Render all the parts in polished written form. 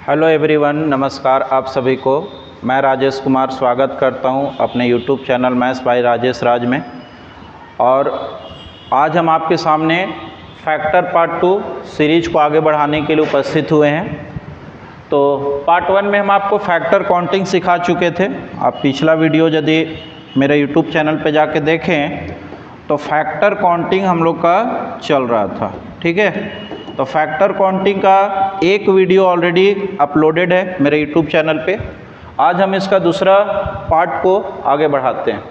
Hello everyone, नमस्कार आप सभी को। मैं राजेश कुमार स्वागत करता हूं अपने YouTube channel maths by Rajesh Raj में। और आज हम आपके सामने फैक्टर पार्ट 2 सीरीज को आगे बढ़ाने के लिए उपस्थित हुए हैं। तो पार्ट 1 में हम आपको फैक्टर काउंटिंग सिखा चुके थे। आप पिछला वीडियो यदि मेरे यूट्यूब चैनल पे जाके देखें तो फैक्टर काउंटिंग हम लोग का चल रहा था, ठीक है। तो फैक्टर काउंटिंग का एक वीडियो ऑलरेडी अपलोडेड है मेरे यूट्यूब चैनल पे। आज हम इसका दूसरा पार्ट को आगे बढ़ाते हैं।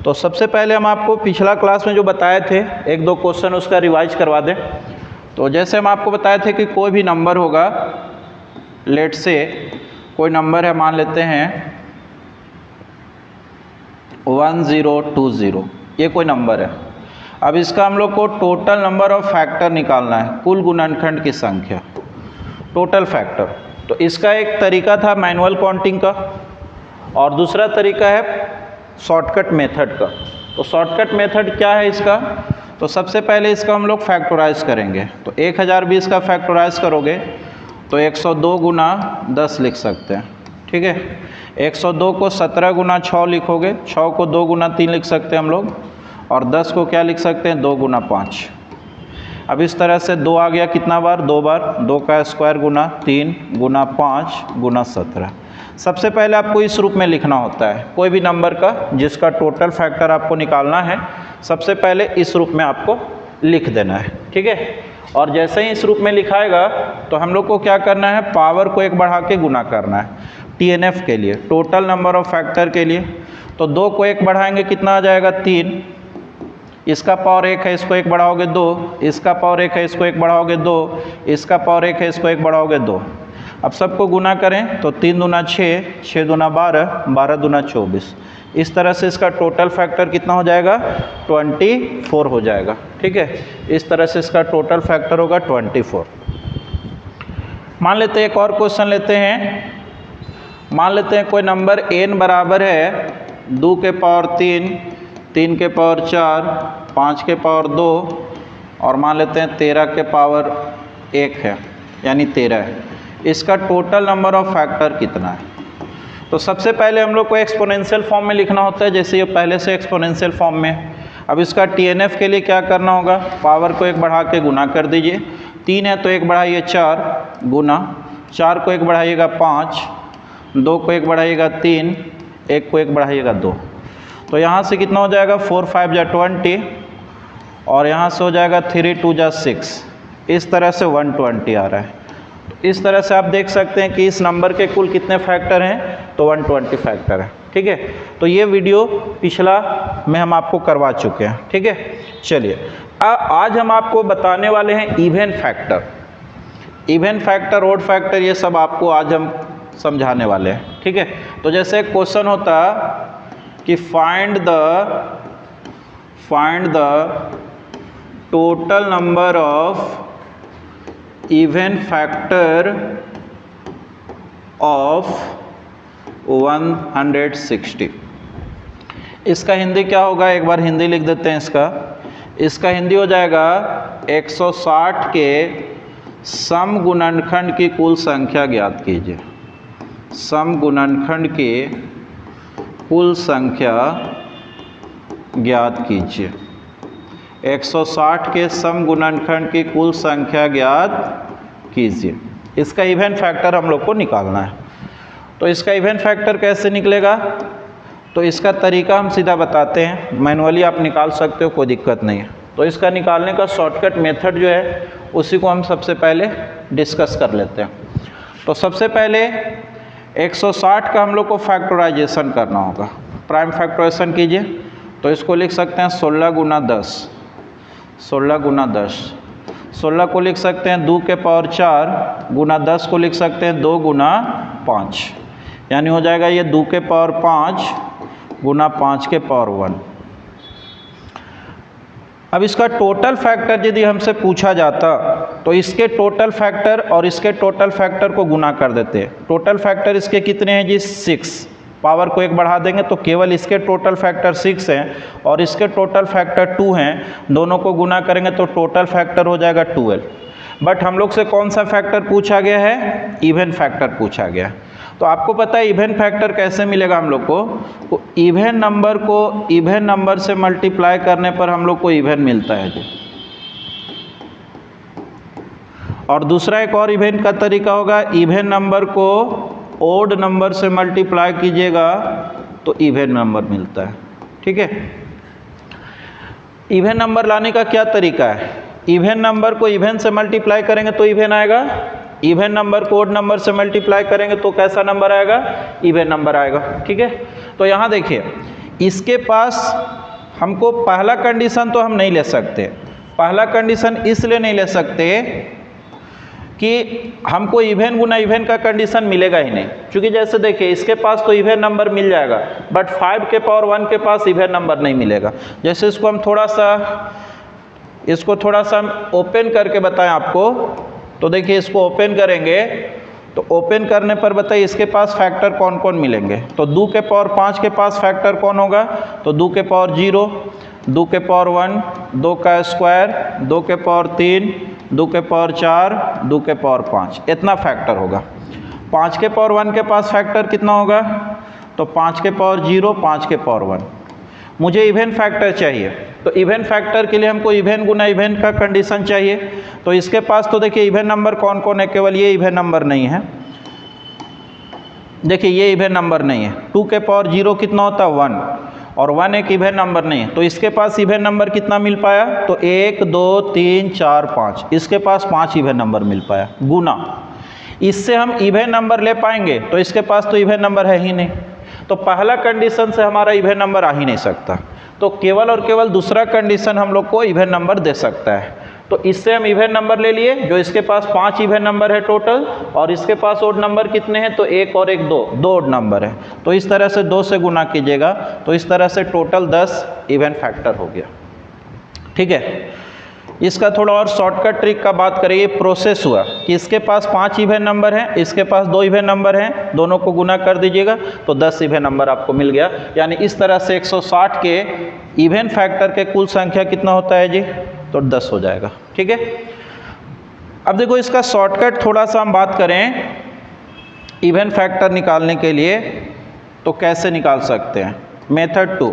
तो सबसे पहले हम आपको पिछला क्लास में जो बताए थे एक दो क्वेश्चन उसका रिवाइज करवा दें। तो जैसे हम आपको बताए थे कि कोई भी नंबर होगा, लेट से कोई नंबर है, मान लेते हैं 1020, ये कोई नंबर है। अब इसका हम लोग को टोटल नंबर ऑफ फैक्टर निकालना है, कुल गुणनखंड की संख्या, टोटल फैक्टर। तो इसका एक तरीका था मैनुअल काउंटिंग का और दूसरा तरीका है शॉर्टकट मेथड का। तो शॉर्टकट मेथड क्या है इसका? तो सबसे पहले इसका हम लोग फैक्टराइज करेंगे। तो 1020 का फैक्टराइज करोगे तो 102 गुना 10 लिख सकते हैं, ठीक है। 102 को 17 गुना 6 लिखोगे, 6 को 2 गुना 3 लिख सकते हैं हम लोग, और 10 को क्या लिख सकते हैं, 2 गुना 5। अब इस तरह से 2 आ गया कितना बार, 2 बार, 2 का स्क्वायर गुना 3 गुना 5 गुना 17। सबसे पहले आपको इस रूप में लिखना होता है कोई भी नंबर का जिसका टोटल फैक्टर आपको निकालना है। सबसे पहले इस रूप में आपको लिख देना है, ठीक है। और जैसे ही इस रूप में लिखाएगा तो हम लोग को क्या करना है, पावर को एक बढ़ा के गुना करना है TNF के लिए, टोटल नंबर ऑफ फैक्टर के लिए। तो 2 को 1 बढ़ाएंगे कितना आ जाएगा, 3। इसका पावर 1 है, इसको 1 बढ़ाओगे 2, इसका पावर 1 है, इसको 1 बढ़ाओगे 2, इसका पावर 1 है, इसको 1 बढ़ाओगे 2। अब सबको गुना करें तो 3 दूना 6, 6 दूना 12, 12 दूना 24। इस तरह से इसका टोटल फैक्टर कितना हो जाएगा, 24 हो जाएगा, ठीक है। इस तरह से इसका टोटल फैक्टर होगा 24। मान लेते हैं एक और क्वेश्चन लेते हैं। मान लेते हैं कोई नंबर n बराबर है 2 के पावर 3, 3 के पावर 4, 5 के पावर 2 और मान लेते हैं 13 के पावर 1 है, यानी 13 है। इसका टोटल नंबर ऑफ फैक्टर कितना है? तो सबसे पहले हम लोग को एक्सपोनेंशियल फॉर्म में लिखना होता है, जैसे ये पहले से एक्सपोनेंशियल फॉर्म में। अब इसका TNF के लिए क्या करना होगा, पावर को 1 बढ़ा के गुना कर दीजिए। 3 है तो 1 बढ़ाइए 4 गुना, 4 को 1 बढ़ाइएगा 5, 2 को 1 बढ़ाइएगा 3, 1 को 1 बढ़ाइएगा 2। तो यहाँ से कितना हो जाएगा, 4 5 जा 20 और यहाँ से हो जाएगा 3 2 जा 6। इस तरह से 120 आ रहा है। तो इस तरह से आप देख सकते हैं कि इस नंबर के कुल कितने फैक्टर हैं, तो 120 फैक्टर है, ठीक है। तो ये वीडियो पिछला में हम आपको करवा चुके हैं, ठीक है। चलिए आज हम आपको बताने वाले हैं even factor. Even factor, odd factor, ये सब आपको आज हम समझाने वाले हैं, ठीक है। तो जैसे क्वेश्चन होता कि find the total number of even factor of 160। इसका हिंदी क्या होगा, एक बार हिंदी लिख देते हैं इसका हिंदी हो जाएगा 160 के सम गुणनखंड की कुल संख्या ज्ञात कीजिए। सम गुणनखंड की कुल संख्या ज्ञात कीजिए। 160 के सम गुणनखंड की कुल संख्या ज्ञात कीजिए। इसका इवन फैक्टर हम लोग को निकालना है। तो इसका इवन फैक्टर कैसे निकलेगा, तो इसका तरीका हम सीधा बताते हैं। मैनुअली आप निकाल सकते हो, कोई दिक्कत नहीं है। तो इसका निकालने का शॉर्टकट मेथड जो है उसी को हम सबसे पहले डिस्कस कर लेते हैं। तो सबसे पहले 160 का हम लोग को फैक्टराइजेशन करना होगा। प्राइम फैक्टराइजेशन कीजिए। तो इसको लिख सकते हैं 16 गुना 10, 16 गुना 10। 16 को लिख सकते हैं 2 के पावर 4 गुना 10 को लिख सकते हैं 2 गुना 5, यानी हो जाएगा ये 2 के पावर 5 गुना 5 के पावर 1। अब इसका टोटल फैक्टर यदि हमसे पूछा जाता तो इसके टोटल फैक्टर और इसके टोटल फैक्टर को गुना कर देते। टोटल फैक्टर इसके कितने हैं जी, 6। पावर को 1 बढ़ा देंगे तो केवल इसके टोटल फैक्टर 6 हैं और इसके टोटल फैक्टर 2 हैं। दोनों को गुना करेंगे तो टोटल फैक्टर हो जाएगा 12। बट हम लोग से कौन सा फैक्टर पूछा गया है, इवन फैक्टर पूछा गया। तो आपको पता है इवन फैक्टर कैसे मिलेगा हम लोग को, तो इवन नंबर को इवन नंबर से मल्टीप्लाई करने पर हम लोग को इवन मिलता है जी। और दूसरा एक और इवन का तरीका होगा, इवन नंबर को ओड नंबर से मल्टीप्लाई कीजिएगा तो इवन नंबर मिलता है। ठीक है, इवन नंबर लाने का क्या तरीका है, इवन नंबर को इवन से मल्टीप्लाई करेंगे तो इवन आएगा, इवन नंबर को ओड नंबर से मल्टीप्लाई करेंगे तो कैसा नंबर आएगा, इवन नंबर आएगा। ठीक है, तो यहाँ देखिए इसके पास हमको पहला कंडीशन तो हम नहीं ले सकते। पहला कंडीशन इसलिए नहीं ले सकते कि हमको इवन गुना इवन का कंडीशन मिलेगा ही नहीं, क्योंकि जैसे देखिए इसके पास तो इवन नंबर मिल जाएगा बट 5 के पावर 1 के पास इवन नंबर नहीं मिलेगा। जैसे इसको हम थोड़ा सा ओपन करके बताएं आपको, तो देखिए इसको ओपन करेंगे तो ओपन करने पर बताइए इसके पास फैक्टर कौन कौन मिलेंगे। तो 2 के पावर 5 के पास फैक्टर कौन होगा, तो 2 के पावर 0, 2 के पावर 1, 2 का स्क्वायर, 2 के पावर 3, 2 के पावर 4, 2 के पावर 5, इतना फैक्टर होगा। 5 के पावर 1 के पास फैक्टर कितना होगा, तो 5 के पावर 0, 5 के पावर 1। मुझे इवन फैक्टर चाहिए, तो इवन फैक्टर के लिए हमको इवन गुना इवन का कंडीशन चाहिए। तो इसके पास तो देखिए इवन नंबर कौन कौन है, केवल ये इवन नंबर नहीं है। देखिए ये इवन नंबर नहीं है। 2 के पावर 0 कितना होता है, 1, और 1 एक इवन नंबर नहीं है। तो इसके पास इवन नंबर कितना मिल पाया, तो 1 2 3 4 5, इसके पास 5 इवन नंबर मिल पाया गुना। इससे हम इवन नंबर ले पाएंगे, तो इसके पास तो इवन नंबर है ही नहीं, तो पहला कंडीशन से हमारा इवन नंबर आ ही नहीं सकता। तो केवल और केवल दूसरा कंडीशन हम लोग को इवन नंबर दे सकता है। तो इससे हम इवन नंबर ले लिए, जो इसके पास 5 इवन नंबर है टोटल, और इसके पास ओड नंबर कितने हैं, तो 1 और 1 2 ओड नंबर है। तो इस तरह से 2 से गुना कीजिएगा, तो इस तरह से टोटल 10 इवन फैक्टर हो गया। ठीक है, इसका थोड़ा और शॉर्टकट ट्रिक का बात करें, ये प्रोसेस हुआ कि इसके पास 5 इवन नंबर हैं, इसके पास 2 इवन नंबर हैं, दोनों को गुना कर दीजिएगा तो 10 इवन नंबर आपको मिल गया। यानी इस तरह से 160 के इवन फैक्टर के कुल संख्या कितना होता है जी, तो 10 हो जाएगा। ठीक है, अब देखो इसका शॉर्टकट थोड़ा सा हम बात करें इवन फैक्टर निकालने के लिए, तो कैसे निकाल सकते हैं। मेथड 2,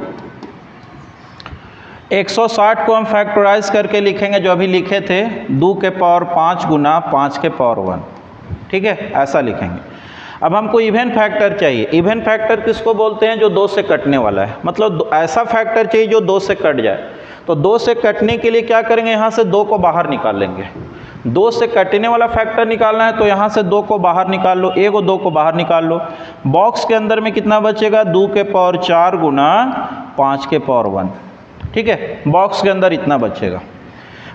160 को हम फैक्टराइज करके लिखेंगे जो अभी लिखे थे, 2 के पावर 5 गुना 5 के पावर 1। ठीक है, ऐसा लिखेंगे। अब हमको इवन फैक्टर चाहिए। इवन फैक्टर किसको बोलते हैं, जो 2 से कटने वाला है, मतलब ऐसा फैक्टर चाहिए जो 2 से कट जाए। तो 2 से कटने के लिए क्या करेंगे, यहाँ से 2 को बाहर निकाल लेंगे। 2 से कटने वाला फैक्टर निकालना है तो यहाँ से 2 को बाहर निकाल लो, 1 और 2 को बाहर निकाल लो। बॉक्स के अंदर में कितना बचेगा, 2 के पावर 4 गुना 5 के पावर 1। ठीक है, बॉक्स के अंदर इतना बचेगा।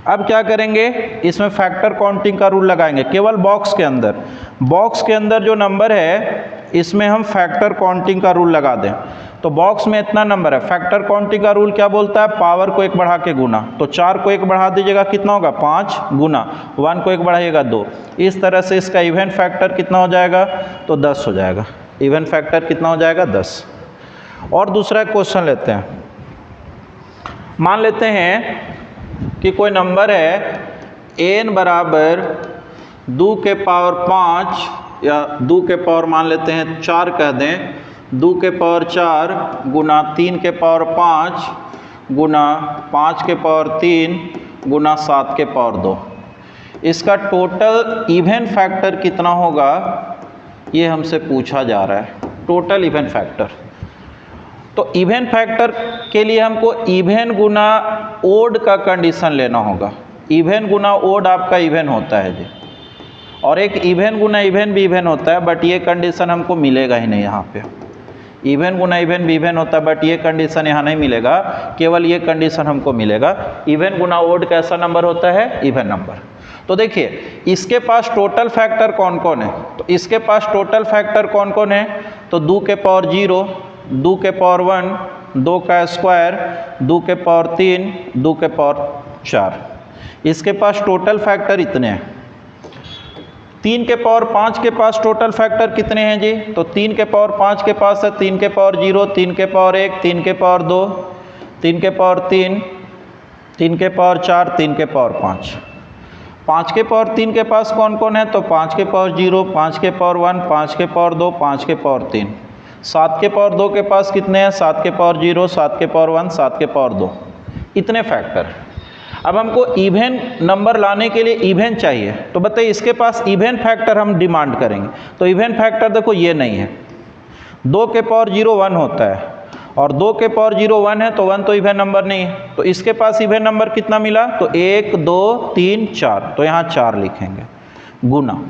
अब क्या करेंगे, इसमें फैक्टर काउंटिंग का रूल लगाएंगे केवल बॉक्स के अंदर। बॉक्स के अंदर जो नंबर है इसमें हम फैक्टर काउंटिंग का रूल लगा दें। तो बॉक्स में इतना नंबर है, फैक्टर काउंटिंग का रूल क्या बोलता है, पावर को 1 बढ़ा के गुना। तो 4 को 1 बढ़ा दीजिएगा, कितना होगा 5 गुना 1 को 1 बढ़ाइएगा 2। इस तरह से इसका इवन फैक्टर कितना हो जाएगा, तो 10 हो जाएगा। इवन फैक्टर कितना हो जाएगा, 10। और दूसरा क्वेश्चन लेते हैं। मान लेते हैं कि कोई नंबर है n बराबर 2 के पावर 5 या 2 के पावर मान लेते हैं 4 कह दें, 2 के पावर 4 गुना 3 के पावर 5 गुना 5 के पावर 3 गुना 7 के पावर 2। इसका टोटल इवन फैक्टर कितना होगा, ये हमसे पूछा जा रहा है, टोटल इवन फैक्टर। तो इवन फैक्टर के लिए हमको इवन गुना ओड का कंडीशन लेना होगा। इवन गुना ओड आपका इवन होता है जी, और एक इवन गुना इवन भी इवन होता है, बट ये कंडीशन हमको मिलेगा ही नहीं यहाँ पे। इवन गुना इवन भी इवन होता है बट ये कंडीशन यहाँ नहीं मिलेगा, केवल ये कंडीशन हमको मिलेगा। इवन गुना ओड कैसा नंबर होता है, इवन नंबर। तो देखिए इसके पास टोटल फैक्टर कौन कौन है, तो इसके पास टोटल फैक्टर कौन कौन है, तो 2 के पावर 0, 2 के पावर 1, 2 का स्क्वायर, 2 के पावर 3, 2 के पावर 4। इसके पास टोटल फैक्टर इतने हैं। 3 के पावर 5 के पास टोटल फैक्टर कितने हैं जी, तो 3 के पावर 5 के पास है 3 के पावर 0, 3 के पावर 1, 3 के पावर 2, 3 के पावर 3, 3 के पावर 4, 3 के पावर 5। 5 के पावर 3 के पास कौन कौन है, तो 5 के पावर 0, 5 के पावर 1, 5 के पावर 2, 5 के पावर 3। 7 के पावर 2 के पास कितने हैं, 7 के पावर 0, 7 के पावर 1, 7 के पावर 2, इतने फैक्टर। अब हमको इवन नंबर लाने के लिए इवन चाहिए, तो बताइए इसके पास इवन फैक्टर हम डिमांड करेंगे। तो इवन फैक्टर देखो ये नहीं है, 2 के पावर 0 1 होता है और 2 के पावर 0 1 है, तो 1 तो इवन नंबर नहीं है। तो इसके पास इवन नंबर कितना मिला, तो 1 2 3 4, तो यहाँ 4 लिखेंगे गुना।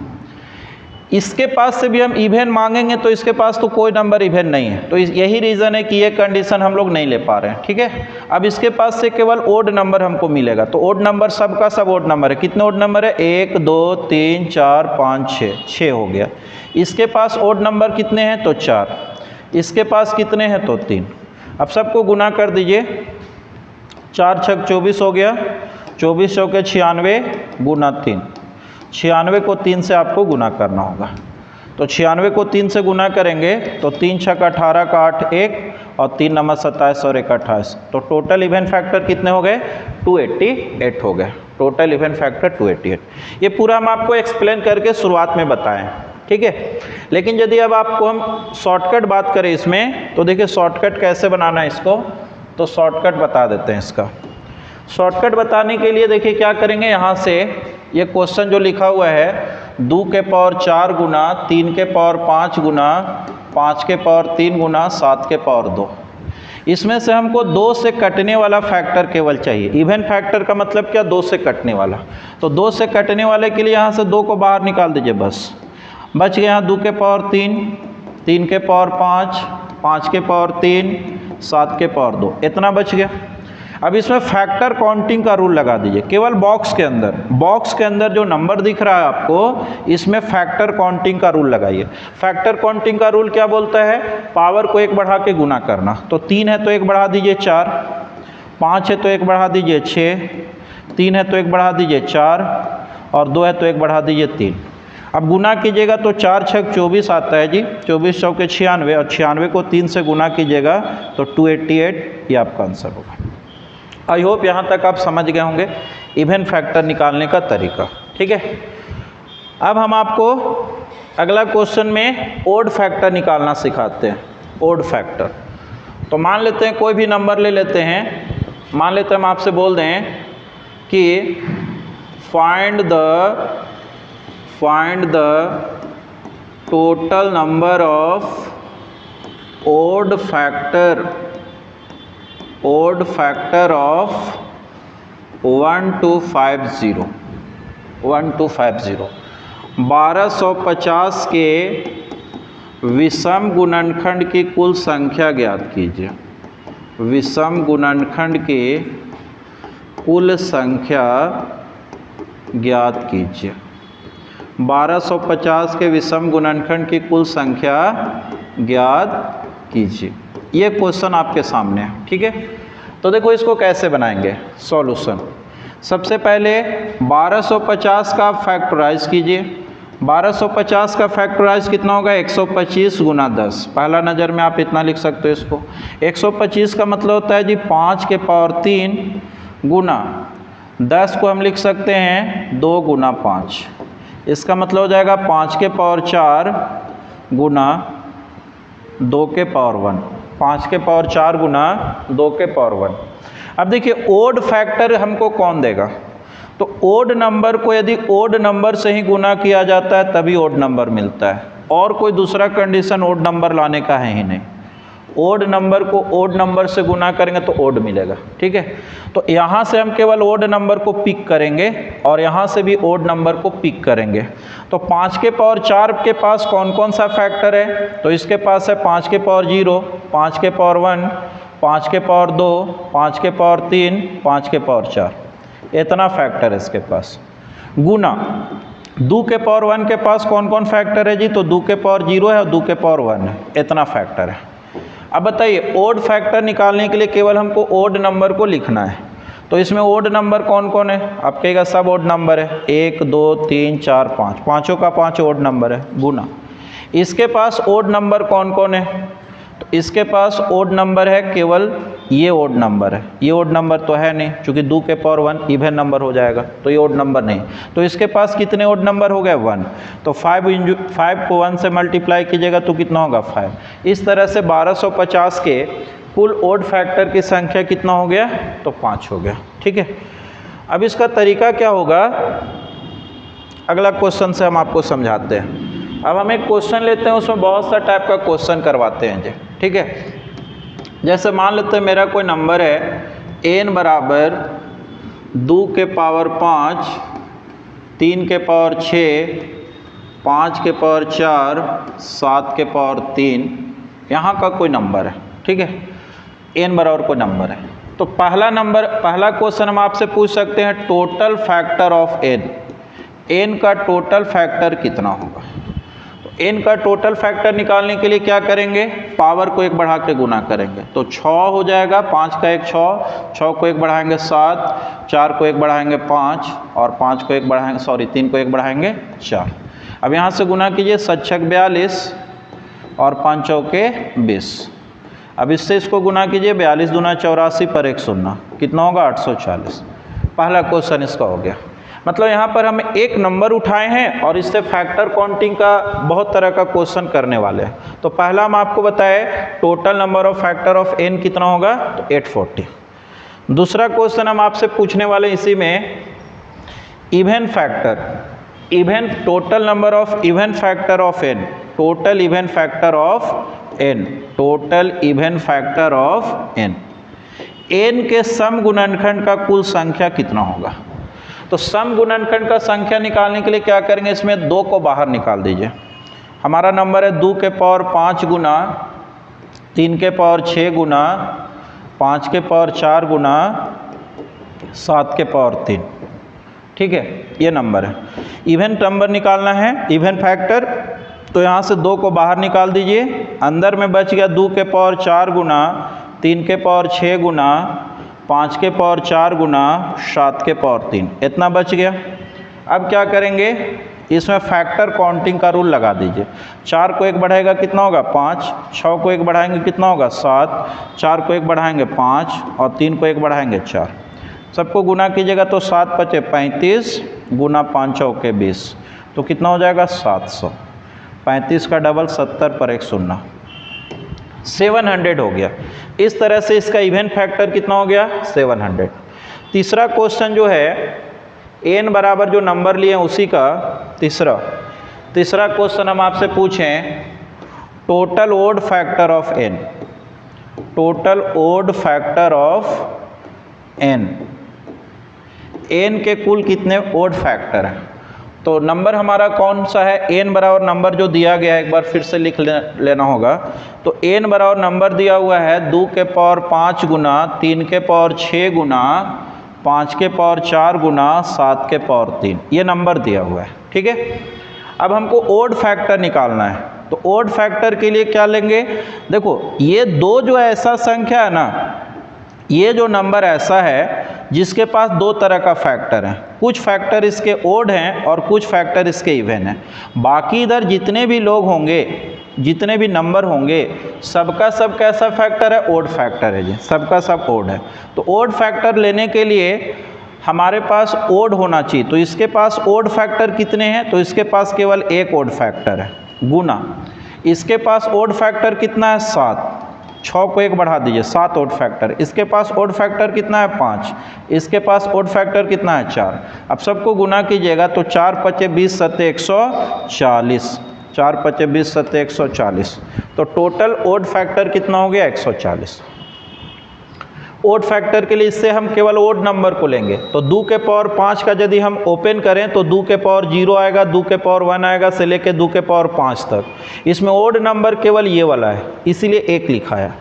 इसके पास से भी हम इवन मांगेंगे तो इसके पास तो कोई नंबर इवन नहीं है, तो यही रीज़न है कि ये कंडीशन हम लोग नहीं ले पा रहे हैं, ठीक है। अब इसके पास से केवल ओड नंबर हमको मिलेगा, तो ओड नंबर सबका सब ओड नंबर है। कितने ओड नंबर है, 1 2 3 4 5 6, 6 हो गया। इसके पास ओड नंबर कितने हैं, तो 4। इसके पास कितने हैं, तो 3। अब सबको गुना कर दीजिए, 4 छक 24 हो गया, 24 चौके 96 गुना 3। 96 को 3 से आपको गुना करना होगा, तो 96 को 3 से गुना करेंगे तो 3 छक 18 का 8 1 और 3 नंबर 27 और 1 28, तो टोटल इवन फैक्टर कितने हो गए, 288 हो गए। Total even factor 288। ये पूरा हम आपको एक्सप्लेन करके शुरुआत में बताएं, ठीक है। लेकिन यदि अब आपको हम शॉर्टकट बात करें इसमें, तो देखिए शॉर्टकट कैसे बनाना है इसको, तो शॉर्टकट बता देते हैं इसका। शॉर्टकट बताने के लिए देखिए क्या करेंगे, यहाँ से ये क्वेश्चन जो लिखा हुआ है 2 के पावर 4 गुना 3 के पावर 5 गुना 5 के पावर 3 गुना 7 के पावर 2, इसमें से हमको 2 से कटने वाला फैक्टर केवल चाहिए। इवन फैक्टर का मतलब क्या, 2 से कटने वाला। तो 2 से कटने वाले के लिए यहाँ से 2 को बाहर निकाल दीजिए, बस बच गया 2 के पावर 3, 3 के पावर 5, 5 के पावर 3, 7 के पावर 2, इतना बच गया। अब इसमें फैक्टर काउंटिंग का रूल लगा दीजिए, केवल बॉक्स के अंदर जो नंबर दिख रहा है आपको, इसमें फैक्टर काउंटिंग का रूल लगाइए। फैक्टर काउंटिंग का रूल क्या बोलता है, पावर को 1 बढ़ा के गुना करना। तो 3 है तो 1 बढ़ा दीजिए 4, 5 है तो 1 बढ़ा दीजिए 6, 3 है तो 1 बढ़ा दीजिए 4 और 2 है तो 1 बढ़ा दीजिए 3। अब गुना कीजिएगा तो 4 छक 24 आता है जी, 24 चौके 96 और 96 को 3 से गुना कीजिएगा तो 288, ये आपका आंसर होगा। आई होप यहाँ तक आप समझ गए होंगे इवन फैक्टर निकालने का तरीका, ठीक है। अब हम आपको अगला क्वेश्चन में ओड फैक्टर निकालना सिखाते हैं। ओड फैक्टर, तो मान लेते हैं कोई भी नंबर ले लेते हैं, मान लेते हैं हम आपसे बोल दें कि find the total number of odd factor of 1 to 50, 1250 के विषम गुणनखंड की कुल संख्या ज्ञात कीजिए। विषम गुणनखंड की कुल संख्या ज्ञात कीजिए। 1250 के विषम गुणनखंड की कुल संख्या ज्ञात कीजिए। ये क्वेश्चन आपके सामने है, ठीक है। तो देखो इसको कैसे बनाएंगे सॉल्यूशन। सबसे पहले 1250 का फैक्टराइज कीजिए। 1250 का फैक्टराइज कितना होगा, 125 गुना 10। पहला नज़र में आप इतना लिख सकते हो इसको। 125 का मतलब होता है जी 5 के पावर 3 गुना 10 को हम लिख सकते हैं 2 गुना 5। इसका मतलब हो जाएगा 5 के पावर 4 गुना 2 के पावर 1, 5 के पावर 4 गुना 2 के पावर 1। अब देखिए ओड फैक्टर हमको कौन देगा, तो ओड नंबर को यदि ओड नंबर से ही गुना किया जाता है तभी ओड नंबर मिलता है, और कोई दूसरा कंडीशन ओड नंबर लाने का है ही नहीं। ओड नंबर को ओड नंबर से गुना करेंगे तो ओड मिलेगा, ठीक है। तो यहाँ से हम केवल ओड नंबर को पिक करेंगे और यहाँ से भी ओड नंबर को पिक करेंगे। तो 5 के पावर 4 के पास कौन कौन सा फैक्टर है, तो इसके पास है 5 के पावर 0, 5 के पावर 1, 5 के पावर 2, 5 के पावर 3, 5 के पावर 4, इतना फैक्टर है इसके पास। गुना 2 के पावर 1 के पास कौन कौन फैक्टर है जी, तो 2 के पावर 0 है और 2 के पावर 1 है, इतना फैक्टर है। अब बताइए ओड फैक्टर निकालने के लिए केवल हमको ओड नंबर को लिखना है। तो इसमें ओड नंबर कौन कौन है, आप कहेगा सब ओड नंबर है, 1 2 3 4 5, पाँचों का 5 ओड नंबर है। गुना इसके पास ओड नंबर कौन कौन है, तो इसके पास ओड नंबर है केवल ये ओड नंबर है, ये ओड नंबर तो है नहीं क्योंकि 2 के पावर 1 इवन नंबर हो जाएगा, तो ये ओड नंबर नहीं। तो इसके पास कितने ओड नंबर हो गए 1, तो 5 को 1 से मल्टीप्लाई कीजिएगा तो कितना होगा 5। इस तरह से 1250 के कुल ओड फैक्टर की संख्या कितना हो गया, तो 5 हो गया। ठीक है, अब इसका तरीका क्या होगा, अगला क्वेश्चन से हम आपको समझाते हैं। अब हम एक क्वेश्चन लेते हैं, उसमें बहुत सा टाइप का क्वेश्चन करवाते हैं जी। ठीक है, जैसे मान लेते हैं मेरा कोई नंबर है n बराबर 2 के पावर 5, 3 के पावर 6, 5 के पावर 4, 7 के पावर 3, यहाँ का कोई नंबर है। ठीक है, n बराबर कोई नंबर है, तो पहला क्वेश्चन हम आपसे पूछ सकते हैं टोटल फैक्टर ऑफ n का टोटल फैक्टर कितना होगा। तो n का टोटल फैक्टर निकालने के लिए क्या करेंगे, पावर को 1 बढ़ा के गुना करेंगे, तो 6 हो जाएगा, 5 का 1 6 को 1 बढ़ाएंगे 7, 4 को 1 बढ़ाएंगे 5 और 5 को 1 बढ़ाएंगे 3 को 1 बढ़ाएंगे 4। अब यहाँ से गुना कीजिए, 7 6 42 और 5 चौके 20। अब इससे इसको गुना कीजिए, 42 दूना 84 पर 1 शून्य, कितना होगा 840। पहला क्वेश्चन इसका हो गया। मतलब यहाँ पर हम एक नंबर उठाए हैं और इससे फैक्टर काउंटिंग का बहुत तरह का क्वेश्चन करने वाले हैं। तो पहला हम आपको बताए total number of factor of n कितना होगा, तो 840। दूसरा क्वेश्चन हम आपसे पूछने वाले इसी में even factor, even total number of even factor of n, total even factor of n, total even factor of n, n के सम गुणनखंड का कुल संख्या कितना होगा। तो सम गुणनखंड का संख्या निकालने के लिए क्या करेंगे, इसमें 2 को बाहर निकाल दीजिए। हमारा नंबर है 2 के पावर 5 गुना 3 के पावर 6 गुना 5 के पावर 4 गुना 7 के पावर 3। ठीक है, ये नंबर है। इवन नंबर निकालना है, इवन फैक्टर, तो यहाँ से 2 को बाहर निकाल दीजिए। अंदर में बच गया 2 के पावर 4 गुना 3 के पावर 6 गुना 5 के पावर 4 गुना 7 के पावर 3, इतना बच गया। अब क्या करेंगे, इसमें फैक्टर काउंटिंग का रूल लगा दीजिए। 4 को 1 बढ़ाएगा कितना होगा 5, 6 को 1 बढ़ाएंगे कितना होगा 7, 4 को 1 बढ़ाएंगे 5 और 3 को 1 बढ़ाएंगे 4। सबको गुना कीजिएगा तो 7 पचे 35 गुना 5 चौके 20, तो कितना हो जाएगा 700। 35 का डबल 70 पर 1 शून्य, 700 हो गया। इस तरह से इसका इवन फैक्टर कितना हो गया 700। तीसरा क्वेश्चन जो है n बराबर जो नंबर लिए हैं उसी का तीसरा क्वेश्चन हम आपसे पूछें total odd factor of n, total odd factor of n, n के कुल कितने ओड फैक्टर हैं। तो नंबर हमारा कौन सा है, n बराबर नंबर जो दिया गया है एक बार फिर से लिख लेना होगा। तो n बराबर नंबर दिया हुआ है 2 के पावर 5 गुना 3 के पावर 6 गुना 5 के पावर 4 गुना 7 के पावर 3, ये नंबर दिया हुआ है। ठीक है, अब हमको ओड फैक्टर निकालना है। तो ओड फैक्टर के लिए क्या लेंगे, देखो ये 2 जो ऐसा संख्या है ना, ये जो नंबर ऐसा है जिसके पास 2 तरह का फैक्टर है, कुछ फैक्टर इसके ओड हैं और कुछ फैक्टर इसके इवन हैं। बाकी इधर जितने भी लोग होंगे, जितने भी नंबर होंगे, सबका सब कैसा फैक्टर है, ओड फैक्टर है जी, सबका सब ओड है। तो ओड फैक्टर लेने के लिए हमारे पास ओड होना चाहिए। तो इसके पास ओड फैक्टर कितने हैं, तो इसके पास केवल एक ओड फैक्टर है गुना इसके पास ओड फैक्टर कितना है 7, 6 को 1 बढ़ा दीजिए 7 ओड फैक्टर। इसके पास ओड फैक्टर कितना है 5, इसके पास ओड फैक्टर कितना है 4। अब सबको गुना कीजिएगा तो 4 पचे 20 सत्ते 140, 4 पचे 20 सत्ते 140, तो टोटल ओड फैक्टर कितना हो गया 140। ओड फैक्टर के लिए इससे हम केवल ओड नंबर को लेंगे। तो 2 के पावर 5 का यदि हम ओपन करें तो 2 के पावर 0 आएगा, 2 के पावर 1 आएगा से लेके 2 के पावर 5 तक। इसमें ओड नंबर केवल ये वाला है, इसीलिए 1 लिखा है।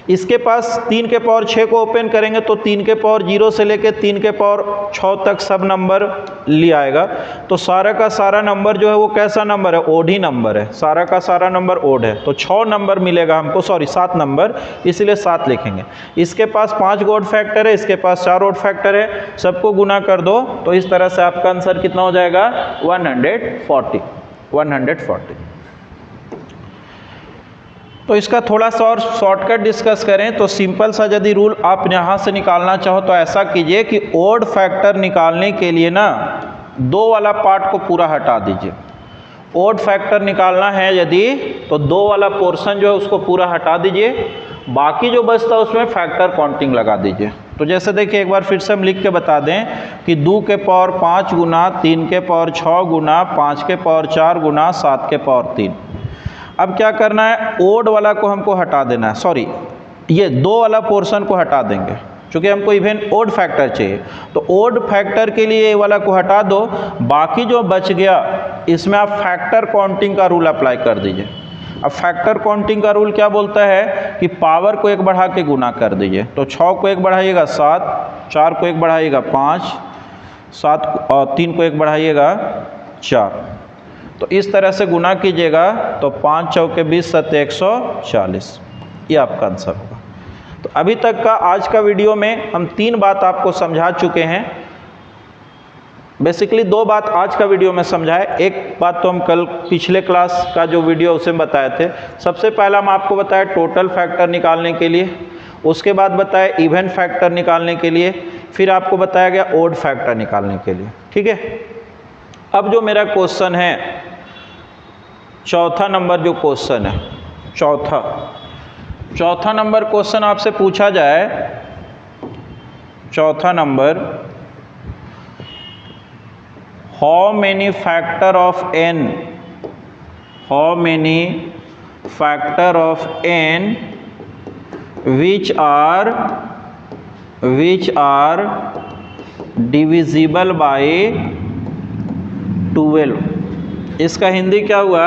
इसके पास 3 के पावर 6 को ओपन करेंगे तो 3 के पावर 0 से लेके 3 के पावर 6 तक सब नंबर ले आएगा। तो सारा का सारा नंबर जो है वो कैसा नंबर है, ओड ही नंबर है, सारा का सारा नंबर ओड है। तो 6 नंबर मिलेगा हमको, 7 नंबर, इसीलिए 7 लिखेंगे। इसके पास 5 ओड फैक्टर है, इसके पास 4 ओड फैक्टर है, सबको गुना कर दो तो इस तरह से आपका आंसर कितना हो जाएगा 140। तो इसका थोड़ा सा और शॉर्टकट डिस्कस करें तो सिंपल सा यदि रूल आप यहाँ से निकालना चाहो तो ऐसा कीजिए कि ओड फैक्टर निकालने के लिए ना 2 वाला पार्ट को पूरा हटा दीजिए। ओड फैक्टर निकालना है यदि तो 2 वाला पोर्शन जो है उसको पूरा हटा दीजिए, बाकी जो बचता है उसमें फैक्टर काउंटिंग लगा दीजिए। तो जैसे देखिए एक बार फिर से हम लिख के बता दें कि 2 के पावर 5 गुना 3 के पावर 6 गुना 5 के पावर 4 गुना 7 के पावर 3। अब क्या करना है, ओड वाला को हमको हटा देना है, सॉरी ये 2 वाला पोर्शन को हटा देंगे क्योंकि हमको इवन ओड फैक्टर चाहिए। तो ओड फैक्टर के लिए ये वाला को हटा दो, बाकी जो बच गया इसमें आप फैक्टर काउंटिंग का रूल अप्लाई कर दीजिए। अब फैक्टर काउंटिंग का रूल क्या बोलता है कि पावर को 1 बढ़ा के गुना कर दीजिए। तो 6 को 1 बढ़ाइएगा 7, 4 को 1 बढ़ाइएगा 5, 7 और 3 को 1 बढ़ाइएगा 4। तो इस तरह से गुना कीजिएगा तो 5 चौके 20 सत्ते 140, ये आपका आंसर होगा। तो अभी तक का आज का वीडियो में हम 3 बात आपको समझा चुके हैं। बेसिकली 2 बात आज का वीडियो में समझाए, एक बात तो हम कल पिछले क्लास का जो वीडियो उसे बताए थे। सबसे पहला हम आपको बताया टोटल फैक्टर निकालने के लिए, उसके बाद बताया इवन फैक्टर निकालने के लिए, फिर आपको बताया गया ओड फैक्टर निकालने के लिए। ठीक है, अब जो मेरा क्वेश्चन है, चौथा नंबर जो क्वेश्चन है, चौथा नंबर क्वेश्चन आपसे पूछा जाए, चौथा number, how many factor of n, how many factor of n which are divisible by 12। इसका हिंदी क्या हुआ,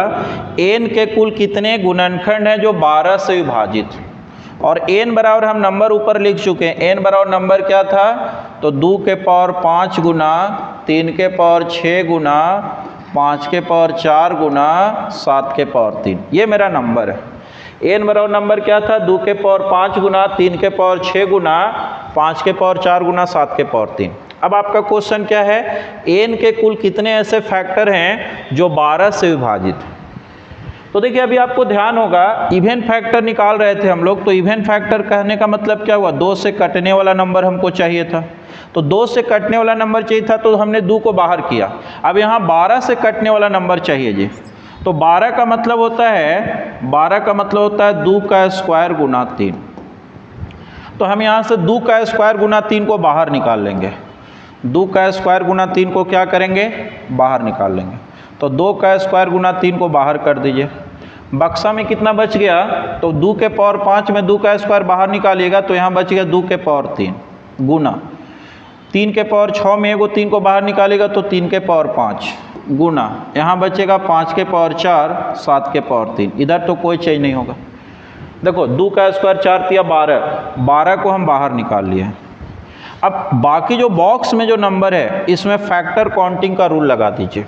n के कुल कितने गुणनखंड हैं जो 12 से विभाजित। और n बराबर हम नंबर ऊपर लिख चुके हैं, n बराबर नंबर क्या था, तो 2 के पावर 5 गुना 3 के पावर 6 गुना 5 के पावर 4 गुना 7 के पावर 3, ये मेरा नंबर है। n बराबर नंबर क्या था, 2 के पावर 5 गुना 3 के पावर 6 गुना 5 के पावर 4 गुना 7 के पावर 3। अब आपका क्वेश्चन क्या है, n के कुल कितने ऐसे फैक्टर हैं जो 12 से विभाजित। तो देखिए अभी आपको ध्यान होगा, इवन फैक्टर निकाल रहे थे हम लोग, तो इवन फैक्टर कहने का मतलब क्या हुआ, 2 से कटने वाला नंबर हमको चाहिए था। तो 2 से कटने वाला नंबर चाहिए था तो हमने 2 को बाहर किया। अब यहाँ 12 से कटने वाला नंबर चाहिए जी, तो 12 का मतलब होता है, 12 का मतलब होता है 2 का स्क्वायर गुना 3। तो हम यहाँ से 2 का स्क्वायर गुना 3 को बाहर निकाल लेंगे। 2 का स्क्वायर गुना 3 को क्या करेंगे, बाहर निकाल लेंगे। तो 2 का स्क्वायर गुना 3 को बाहर कर दीजिए। बक्सा में कितना बच गया, तो 2 के पावर 5 में 2 का स्क्वायर बाहर निकालिएगा तो यहाँ बच गया 2 के पावर 3 गुना 3 के पावर 6 में एगो 3 को बाहर निकालेगा तो 3 के पावर 5 गुना, यहाँ बचेगा 5 के पावर 4 7 के पावर 3। इधर तो कोई चेंज नहीं होगा। देखो 2 का स्क्वायर 4 तिया 12 को हम बाहर निकाल लिए। अब बाकी जो बॉक्स में जो नंबर है इसमें फैक्टर काउंटिंग का रूल लगा दीजिए।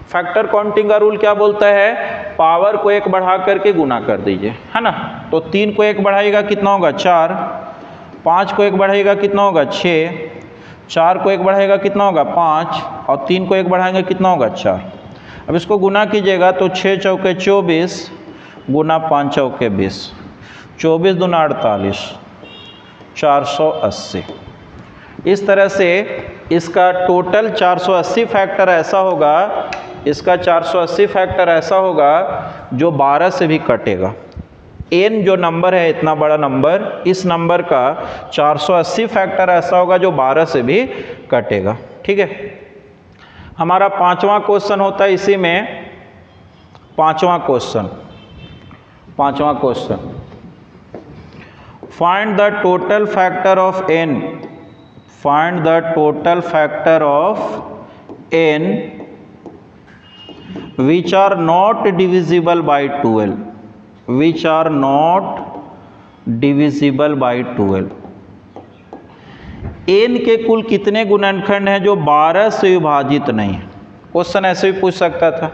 फैक्टर काउंटिंग का रूल क्या बोलता है, पावर को 1 बढ़ा करके गुना कर दीजिए, है ना। तो 3 को 1 बढ़ाइएगा कितना होगा 4, 5 को 1 बढ़ाइएगा कितना होगा 6, 4 को 1 बढ़ाएगा कितना होगा 5 और 3 को 1 बढ़ाएंगे कितना होगा 4। अब इसको गुना कीजिएगा तो 6 चौके 24 गुना 5 चौके 20, 24 दूना 48, 480। इस तरह से इसका टोटल 480 फैक्टर ऐसा होगा, इसका 480 फैक्टर ऐसा होगा जो 12 से भी कटेगा। n जो नंबर है, इतना बड़ा नंबर, इस नंबर का 480 फैक्टर ऐसा होगा जो 12 से भी कटेगा। ठीक है, हमारा 5वां क्वेश्चन होता है इसी में। 5वां question, find the total factor of n, find the total factor of n which are not divisible by 12, which are not divisible by 12। n के कुल कितने गुणनखंड हैं जो 12 से विभाजित नहीं है। क्वेश्चन ऐसे भी पूछ सकता था,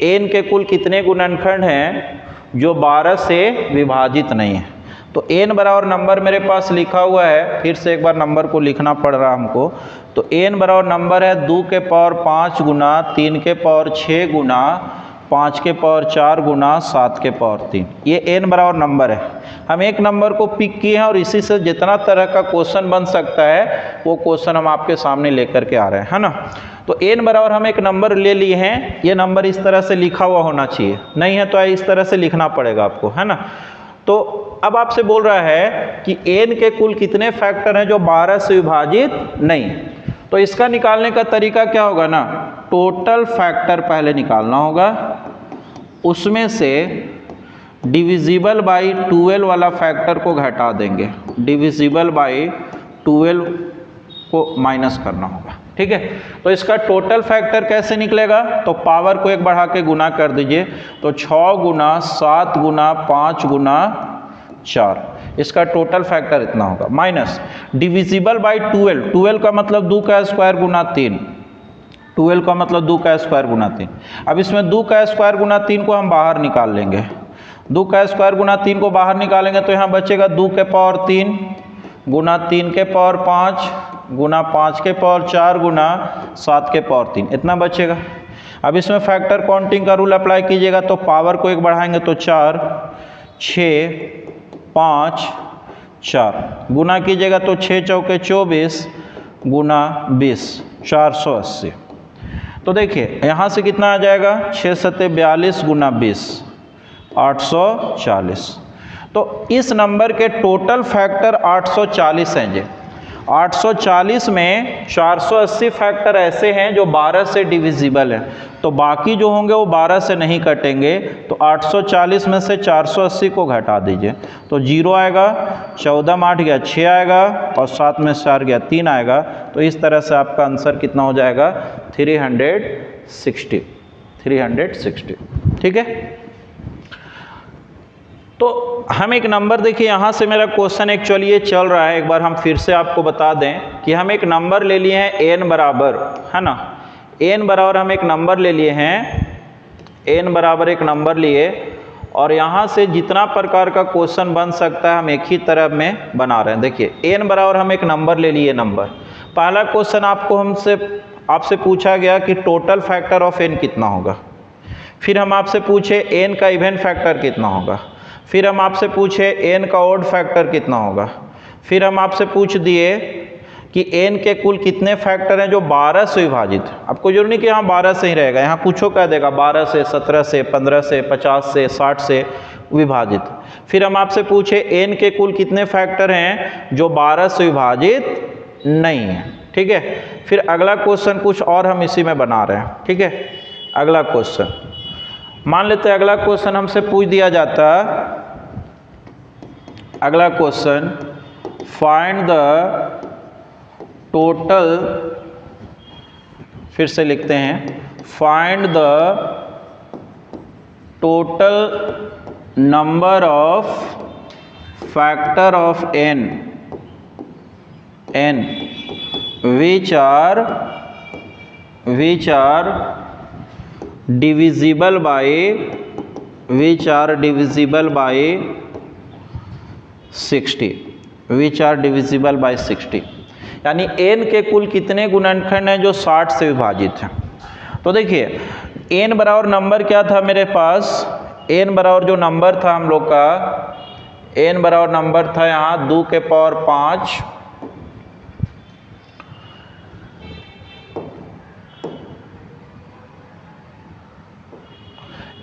n के कुल कितने गुणनखंड हैं जो 12 से विभाजित नहीं है। तो n बराबर नंबर मेरे पास लिखा हुआ है, फिर से एक बार नंबर को लिखना पड़ रहा हमको। तो n बराबर नंबर है 2 के पावर 5 गुना 3 के पावर 6 गुना 5 के पावर 4 गुना 7 के पावर 3। ये n बराबर नंबर है। हम एक नंबर को पिक किए हैं और इसी से जितना तरह का क्वेश्चन बन सकता है वो क्वेश्चन हम आपके सामने लेकर के आ रहे हैं, है ना। तो n बराबर हम एक नंबर ले लिए हैं, ये नंबर इस तरह से लिखा हुआ होना चाहिए, नहीं है तो इस तरह से लिखना पड़ेगा आपको, है ना। तो अब आपसे बोल रहा है कि n के कुल कितने फैक्टर हैं जो 12 से विभाजित नहीं। तो इसका निकालने का तरीका क्या होगा ना, टोटल फैक्टर पहले निकालना होगा, उसमें से डिविजिबल बाई 12 वाला फैक्टर को घटा देंगे, डिविजिबल बाई 12 को माइनस करना होगा, ठीक है। तो इसका टोटल फैक्टर कैसे निकलेगा, तो पावर को एक बढ़ा के गुना कर दीजिए, तो 6 गुना 7 गुना 5 गुना 4, इसका टोटल फैक्टर इतना होगा, माइनस डिविजिबल बाई 12, 12 का मतलब 2 का स्क्वायर गुना 3, 12 का मतलब 2 का स्क्वायर गुना 3। अब इसमें 2 का स्क्वायर गुना 3 को हम बाहर निकाल लेंगे, 2 का स्क्वायर गुना 3 को बाहर निकालेंगे तो यहाँ बचेगा 2 के पावर 3 गुना 3 के पावर 5 गुना 5 के पावर 4 गुना 7 के पावर 3, इतना बचेगा। अब इसमें फैक्टर काउंटिंग का रूल अप्लाई कीजिएगा, तो पावर को एक बढ़ाएंगे तो 4, 6, 5, 4 गुना कीजिएगा तो 6 चौके 24 गुना 20, 480। तो देखिए यहाँ से कितना आ जाएगा, 6 सत्ते 42 गुना 20, 840। तो इस नंबर के टोटल फैक्टर 840 हैं जी। 840 में 480 फैक्टर ऐसे हैं जो 12 से डिविजिबल हैं, तो बाकी जो होंगे वो 12 से नहीं कटेंगे। तो 840 में से 480 को घटा दीजिए तो 0 आएगा, 14 में 8 गया 6 आएगा और 7 में 4 गया 3 आएगा। तो इस तरह से आपका आंसर कितना हो जाएगा, 360, 360, ठीक है। तो हम एक नंबर देखिए, यहाँ से मेरा क्वेश्चन एक्चुअली ये चल रहा है, एक बार हम फिर से आपको बता दें कि हम एक नंबर ले लिए हैं n बराबर, है ना, n बराबर हम एक नंबर ले लिए हैं, n बराबर एक नंबर लिए और यहाँ से जितना प्रकार का क्वेश्चन बन सकता है हम एक ही तरह में बना रहे हैं। देखिए n बराबर हम एक नंबर ले लिए, नंबर पहला क्वेश्चन आपसे पूछा गया कि टोटल फैक्टर ऑफ n कितना होगा, फिर हम आपसे पूछे n का इवन फैक्टर कितना होगा, फिर हम आपसे पूछे n का ऑड फैक्टर कितना होगा, फिर हम आपसे पूछ दिए कि n के कुल कितने फैक्टर हैं जो 12 से विभाजित। आपको जरूर नहीं कि यहाँ 12 से ही रहेगा, यहाँ कुछो कह देगा 12 से, 17 से, 15 से, 50 से, 60 से विभाजित। फिर हम आपसे पूछे n के कुल कितने फैक्टर हैं जो 12 से विभाजित नहीं है, ठीक है। फिर अगला क्वेश्चन कुछ और हम इसी में बना रहे हैं, ठीक है। अगला क्वेश्चन मान लेते हैं, अगला क्वेश्चन हमसे पूछ दिया जाता, अगला क्वेश्चन फाइंड द टोटल, फिर से लिखते हैं, find the total number of factor of n which are divisible by 60, which are divisible by 60, यानी n के कुल कितने गुणनखंड हैं जो 60 से विभाजित हैं। तो देखिए n बराबर नंबर क्या था मेरे पास, n बराबर जो नंबर था हम लोग का, n बराबर नंबर था यहाँ 2 के पावर 5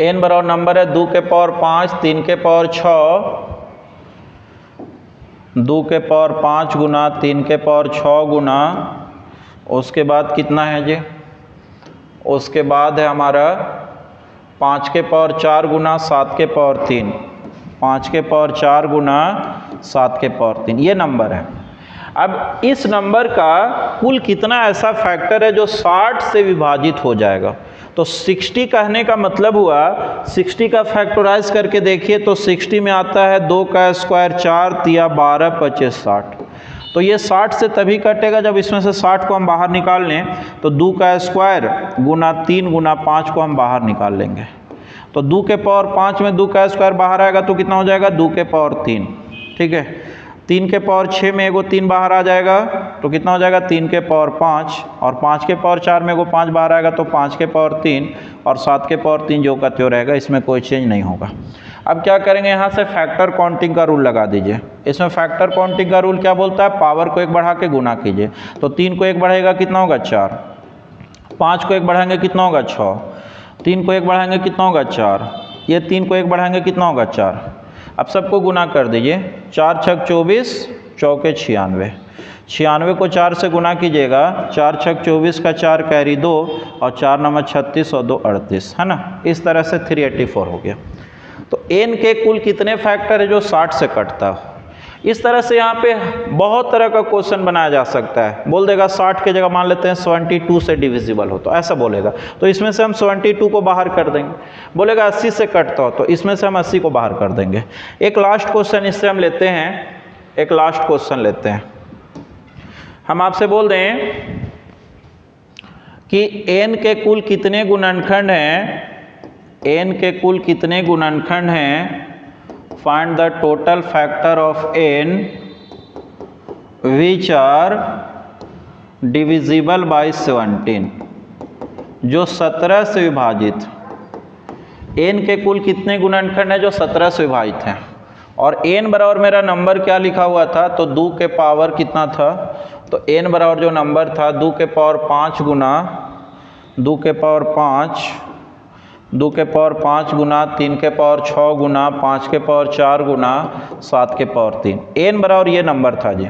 n बराबर नंबर है 2 के पावर 5, 3 के पावर 6, 2 के पावर 5 गुना 3 के पावर 6 गुना, उसके बाद कितना है जी, उसके बाद है हमारा 5 के पावर 4 गुना 7 के पावर 3, 5 के पावर 4 गुना 7 के पावर 3, ये नंबर है। अब इस नंबर का कुल कितना ऐसा फैक्टर है जो 60 से विभाजित हो जाएगा। तो 60 कहने का मतलब हुआ, 60 का फैक्टराइज करके देखिए तो 60 में आता है 2 का स्क्वायर 4 तिया 12 25 60। तो ये 60 से तभी कटेगा जब इसमें से 60 को हम बाहर निकाल लें, तो 2 का स्क्वायर गुना 3 गुना 5 को हम बाहर निकाल लेंगे। तो 2 के पावर 5 में 2 का स्क्वायर बाहर आएगा तो कितना हो जाएगा, 2 के पावर 3, ठीक है। 3 के पावर 6 में एगो 3 बाहर आ जाएगा तो कितना हो जाएगा 3 के पावर 5 और 5 के पावर 4 में को 5 बाहर आएगा तो 5 के पावर 3 और 7 के पावर 3 जो का त्यों रहेगा, इसमें कोई चेंज नहीं होगा। अब क्या करेंगे, यहाँ से फैक्टर काउंटिंग का रूल लगा दीजिए। इसमें फैक्टर काउंटिंग का रूल क्या बोलता है, पावर को 1 बढ़ा के गुना कीजिए। तो 3 को 1 बढ़ाएगा कितना होगा 4, 5 को 1 बढ़ाएंगे कितना होगा 6, 3 को 1 बढ़ाएंगे कितना होगा 4, ये 3 को 1 बढ़ाएंगे कितना होगा 4। अब सबको गुना कर दीजिए, 4 छक 24, चौके 96, 96 को 4 से गुना कीजिएगा, 4 छक 24 का 4 कैरी 2 और 4 नंबर 36 और 2 38, है ना। इस तरह से 384 हो गया। तो n के कुल कितने फैक्टर है जो 60 से कटता है। इस तरह से यहाँ पे बहुत तरह का क्वेश्चन बनाया जा सकता है। बोल देगा 60 के जगह मान लेते हैं 72 से डिविजिबल हो, तो ऐसा बोलेगा, तो इसमें से हम 72 को बाहर कर देंगे। बोलेगा 80 से कटता हो, तो इसमें से हम 80 को बाहर कर देंगे। एक लास्ट क्वेश्चन इससे हम लेते हैं, एक लास्ट क्वेश्चन लेते हैं। हम आपसे बोल दें कि n के कुल कितने गुणनखंड हैं, n के कुल कितने गुणनखंड हैं, find the total factor of n which are divisible by 17, जो 17 से विभाजित। n के कुल कितने गुणनखंड हैं जो 17 से विभाजित हैं, और n बराबर मेरा नंबर क्या लिखा हुआ था, तो 2 के पावर कितना था, तो n बराबर जो नंबर था 2 के पावर 5 गुना 2 के पावर 5, 2 के पावर 5 गुना 3 के पावर 6 गुना 5 के पावर 4 गुना 7 के पावर 3, n बराबर ये नंबर था जी।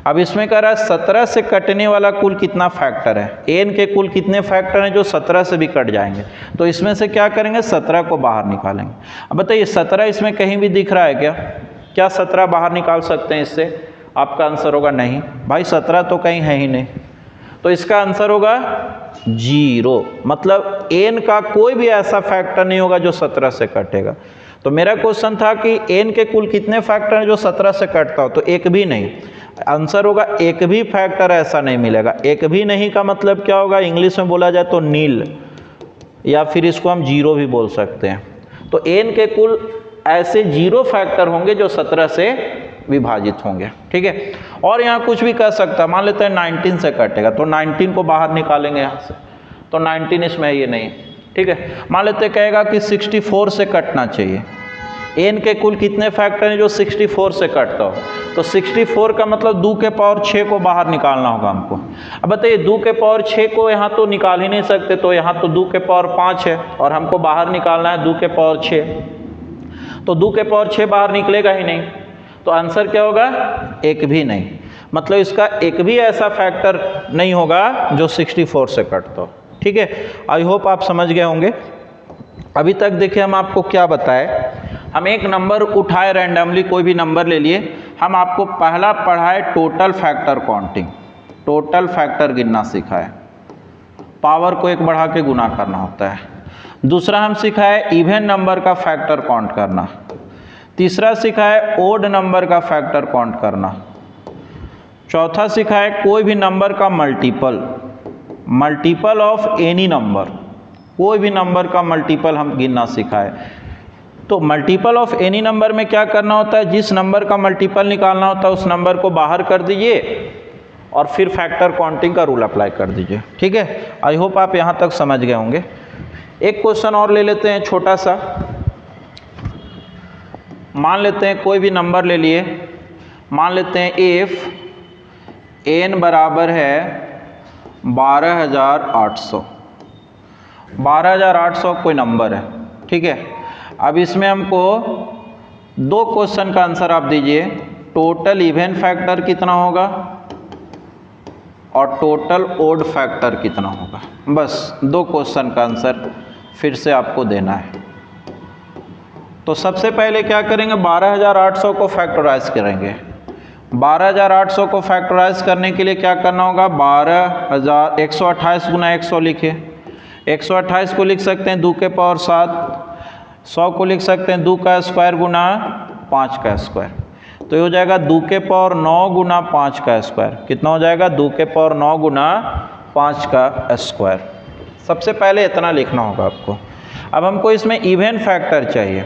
अब इसमें कह रहा है 17 से कटने वाला कुल कितना फैक्टर है, n के कुल कितने फैक्टर हैं जो 17 से भी कट जाएंगे। तो इसमें से क्या करेंगे, 17 को बाहर निकालेंगे। अब बताइए 17 इसमें कहीं भी दिख रहा है क्या, क्या 17 बाहर निकाल सकते हैं इससे? आपका आंसर होगा नहीं भाई, 17 तो कहीं है ही नहीं। तो इसका आंसर होगा 0, मतलब n का कोई भी ऐसा फैक्टर नहीं होगा जो 17 से कटेगा। तो मेरा क्वेश्चन था कि n के कुल कितने फैक्टर हैं जो 17 से कटता हो, तो एक भी नहीं। आंसर होगा एक भी फैक्टर ऐसा नहीं मिलेगा। एक भी नहीं का मतलब क्या होगा, इंग्लिश में बोला जाए तो नील, या फिर इसको हम 0 भी बोल सकते हैं। तो n के कुल ऐसे 0 फैक्टर होंगे जो 17 से विभाजित होंगे, ठीक है। और यहाँ कुछ भी कह सकता है, मान लेते हैं 19 से कटेगा, तो 19 को बाहर निकालेंगे यहाँ से, तो 19 इसमें ये नहीं, ठीक है। मान लेते हैं कहेगा कि 64 से कटना चाहिए। n के कुल कितने फैक्टर हैं जो 64 से कटता हो, तो 64 का मतलब 2 के पावर 6 को बाहर निकालना होगा हमको। अब बताइए 2 के पावर 6 को यहाँ तो निकाल ही नहीं सकते, तो यहाँ तो 2 के पावर 5 है और हमको बाहर निकालना है 2 के पावर 6, तो 2 के पावर 6 बाहर निकलेगा ही नहीं। तो आंसर क्या होगा, एक भी नहीं, मतलब इसका एक भी ऐसा फैक्टर नहीं होगा जो 64 से कटता हो, ठीक है। आई होप आप समझ गए होंगे। अभी तक देखिए हम आपको क्या बताए, हम एक नंबर उठाए रैंडमली, कोई भी नंबर ले लिए, हम आपको पहला पढ़ाए total factor counting, total factor गिनना सिखाए, पावर को 1 बढ़ा के गुना करना होता है। दूसरा हम सिखाए इवन नंबर का फैक्टर काउंट करना। तीसरा सिखाए ओड नंबर का फैक्टर काउंट करना। चौथा सिखाए कोई भी नंबर का multiple, multiple of any number, कोई भी नंबर का मल्टीपल हम गिनना सिखाए। तो मल्टीपल ऑफ एनी नंबर में क्या करना होता है, जिस नंबर का मल्टीपल निकालना होता है उस नंबर को बाहर कर दीजिए और फिर फैक्टर काउंटिंग का रूल अप्लाई कर दीजिए, ठीक है। आई होप आप यहाँ तक समझ गए होंगे। एक क्वेश्चन और ले लेते हैं छोटा सा। मान लेते हैं कोई भी नंबर ले लिए, मान लेते हैं इफ n बराबर है 12800, 12800 कोई नंबर है, ठीक है। अब इसमें हमको 2 क्वेश्चन का आंसर आप दीजिए, टोटल इवन फैक्टर कितना होगा और टोटल ओड फैक्टर कितना होगा। बस 2 क्वेश्चन का आंसर फिर से आपको देना है। तो सबसे पहले क्या करेंगे, 12800 को फैक्टराइज करेंगे। 12800 को फैक्टराइज करने के लिए क्या करना होगा, 128 गुना 100 लिखे। 128 को लिख सकते हैं 2 के पावर 7, 100 को लिख सकते हैं 2 का स्क्वायर गुना 5 का स्क्वायर, तो ये हो जाएगा 2 के पावर 9 गुना 5 का स्क्वायर। कितना हो जाएगा, 2 के पावर 9 गुना 5 का स्क्वायर। सबसे पहले इतना लिखना होगा आपको। अब हमको इसमें इवन फैक्टर चाहिए,